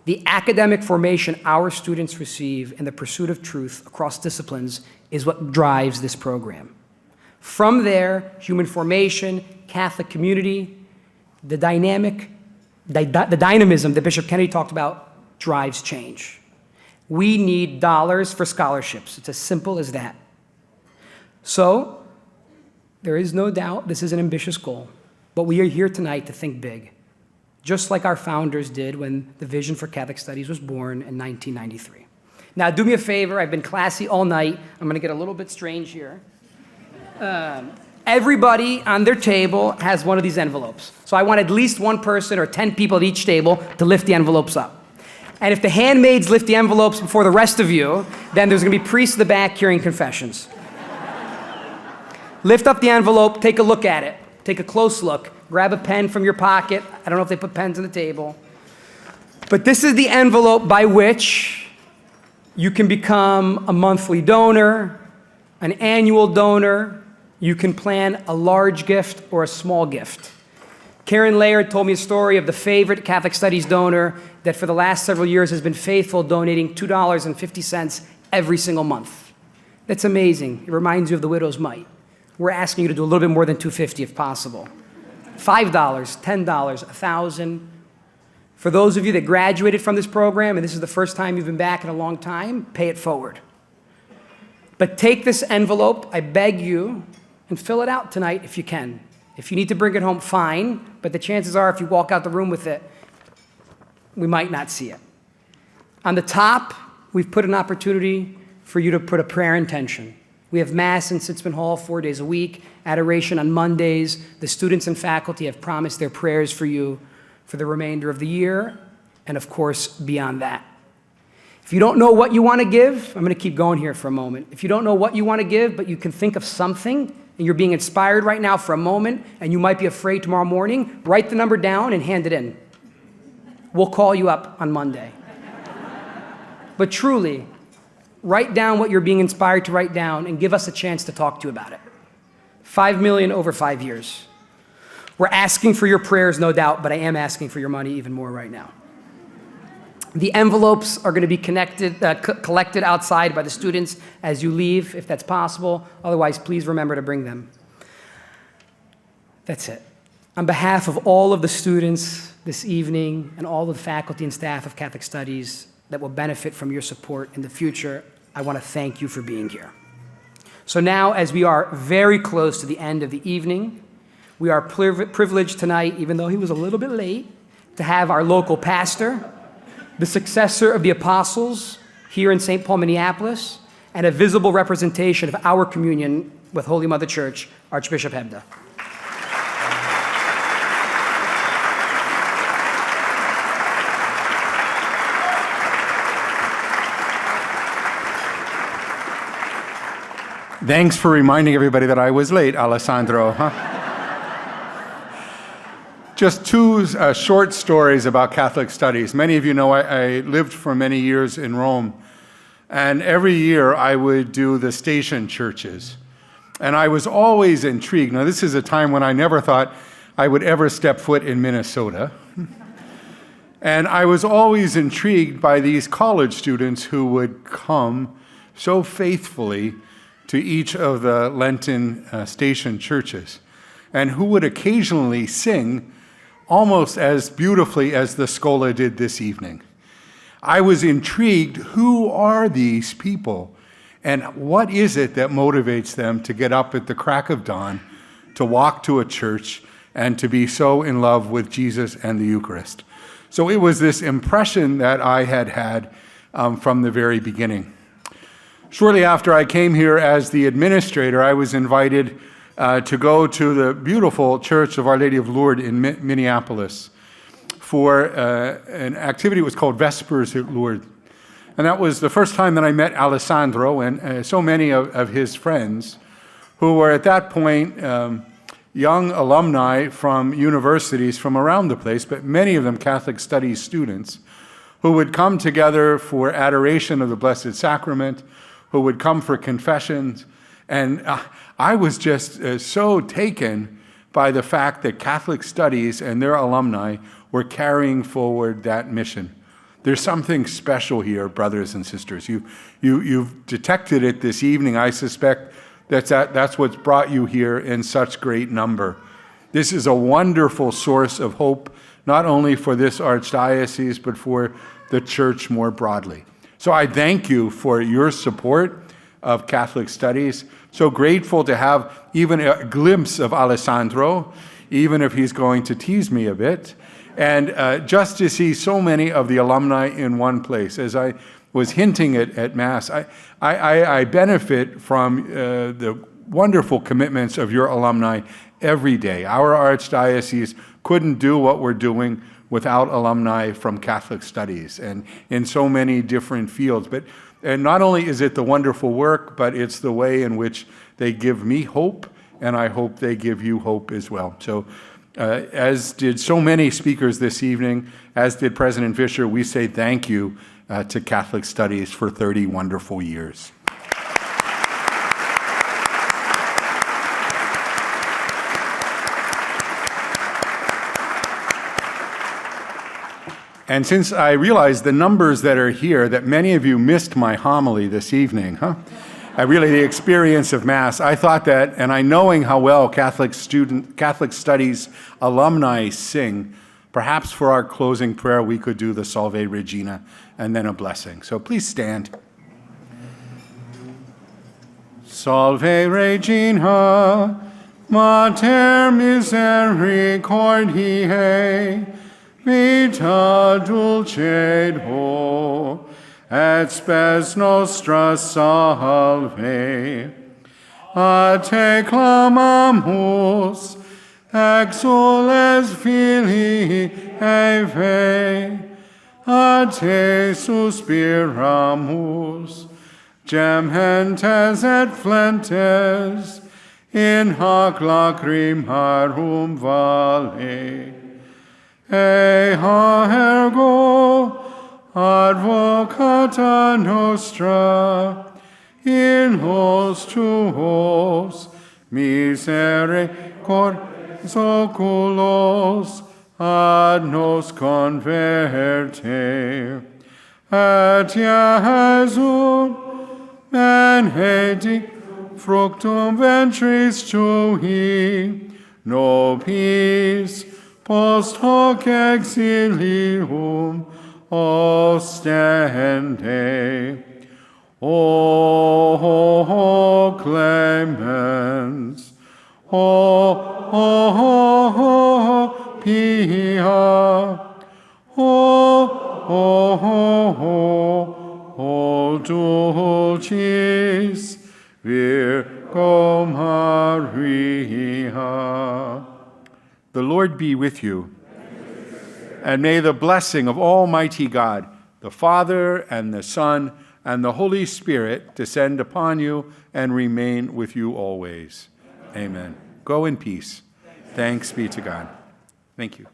the academic formation our students receive in the pursuit of truth across disciplines is what drives this program. From there, human formation, Catholic community, the dynamism that Bishop Kennedy talked about drives change. We need dollars for scholarships. It's as simple as that. So, there is no doubt this is an ambitious goal, but we are here tonight to think big, just like our founders did when the Vision for Catholic Studies was born in 1993. Now, do me a favor. I've been classy all night. I'm going to get a little bit strange here. Everybody on their table has one of these envelopes. So I want at least one person or 10 people at each table to lift the envelopes up. And if the handmaids lift the envelopes before the rest of you, then there's going to be priests in the back hearing confessions. Lift up the envelope, take a look at it. Take a close look. Grab a pen from your pocket. I don't know if they put pens on the table. But this is the envelope by which you can become a monthly donor, an annual donor. You can plan a large gift or a small gift. Karen Laird told me a story of the favorite Catholic Studies donor that for the last several years has been faithful, donating $2.50 every single month. That's amazing. It reminds you of the widow's mite. We're asking you to do a little bit more than $2.50 if possible. $5, $10, $1,000. For those of you that graduated from this program, and this is the first time you've been back in a long time, pay it forward. But take this envelope, I beg you, and fill it out tonight if you can. If you need to bring it home, fine, but the chances are if you walk out the room with it, we might not see it. On the top, we've put an opportunity for you to put a prayer intention. We have Mass in Sitzman Hall 4 days a week, adoration on Mondays. The students and faculty have promised their prayers for you for the remainder of the year, and of course, beyond that. If you don't know what you want to give, I'm going to keep going here for a moment. If you don't know what you want to give, but you can think of something, and you're being inspired right now for a moment, and you might be afraid tomorrow morning, write the number down and hand it in. We'll call you up on Monday. But truly, write down what you're being inspired to write down and give us a chance to talk to you about it. $5 million over 5 years. We're asking for your prayers, no doubt, but I am asking for your money even more right now. The envelopes are going to be collected outside by the students as you leave, if that's possible. Otherwise, please remember to bring them. That's it. On behalf of all of the students this evening and all of the faculty and staff of Catholic Studies that will benefit from your support in the future, I want to thank you for being here. So now, as we are very close to the end of the evening, we are privileged tonight, even though he was a little bit late, to have our local pastor, the successor of the apostles here in St. Paul, Minneapolis, and a visible representation of our communion with Holy Mother Church, Archbishop Hebda. Thanks for reminding everybody that I was late, Alessandro. Just two short stories about Catholic Studies. Many of you know I lived for many years in Rome, and every year I would do the station churches. And I was always intrigued. Now, this is a time when I never thought I would ever step foot in Minnesota. And I was always intrigued by these college students who would come so faithfully to each of the Lenten station churches, and who would occasionally sing almost as beautifully as the Schola did this evening. I was intrigued, who are these people, and what is it that motivates them to get up at the crack of dawn, to walk to a church, and to be so in love with Jesus and the Eucharist? So it was this impression that I had from the very beginning. Shortly after I came here as the administrator, I was invited to go to the beautiful Church of Our Lady of Lourdes in Minneapolis for an activity that was called Vespers at Lourdes. And that was the first time that I met Alessandro and so many of his friends who were at that point young alumni from universities from around the place, but many of them Catholic Studies students who would come together for adoration of the Blessed Sacrament, who would come for confessions. And I was just so taken by the fact that Catholic Studies and their alumni were carrying forward that mission. There's something special here, brothers and sisters. You've detected it this evening. I suspect that's what's brought you here in such great number. This is a wonderful source of hope, not only for this archdiocese, but for the church more broadly. So I thank you for your support of Catholic Studies. So grateful to have even a glimpse of Alessandro, even if he's going to tease me a bit. And just to see so many of the alumni in one place. As I was hinting at Mass, I benefit from the wonderful commitments of your alumni every day. Our archdiocese couldn't do what we're doing without alumni from Catholic Studies and in so many different fields. And not only is it the wonderful work, but it's the way in which they give me hope, and I hope they give you hope as well. So as did so many speakers this evening, as did President Fisher, we say thank you to Catholic Studies for 30 wonderful years. And since I realize the numbers that are here, that many of you missed my homily this evening, really the experience of Mass, I thought that, and I knowing how well Catholic Studies alumni sing, perhaps for our closing prayer we could do the Salve Regina and then a blessing. So please stand. Salve Regina, Mater misericordiae, vita dulcedo, et spes nostra salve. A te clamamus, exules filii Eve, a te suspiramus, gementes et flentes, in hac lacrimarum vale. Ea ergo, advocata nostra, in hos tuos misericordias oculos ad nos converte. Et Iesum benedic fructum ventris tui, nobis post hoc exilium ostende. O clemens, O pia, O dulcis Virgo Maria. The Lord be with you. And may the blessing of Almighty God, the Father and the Son and the Holy Spirit descend upon you and remain with you always. Amen. Go in peace. Thanks be to God. Thank you.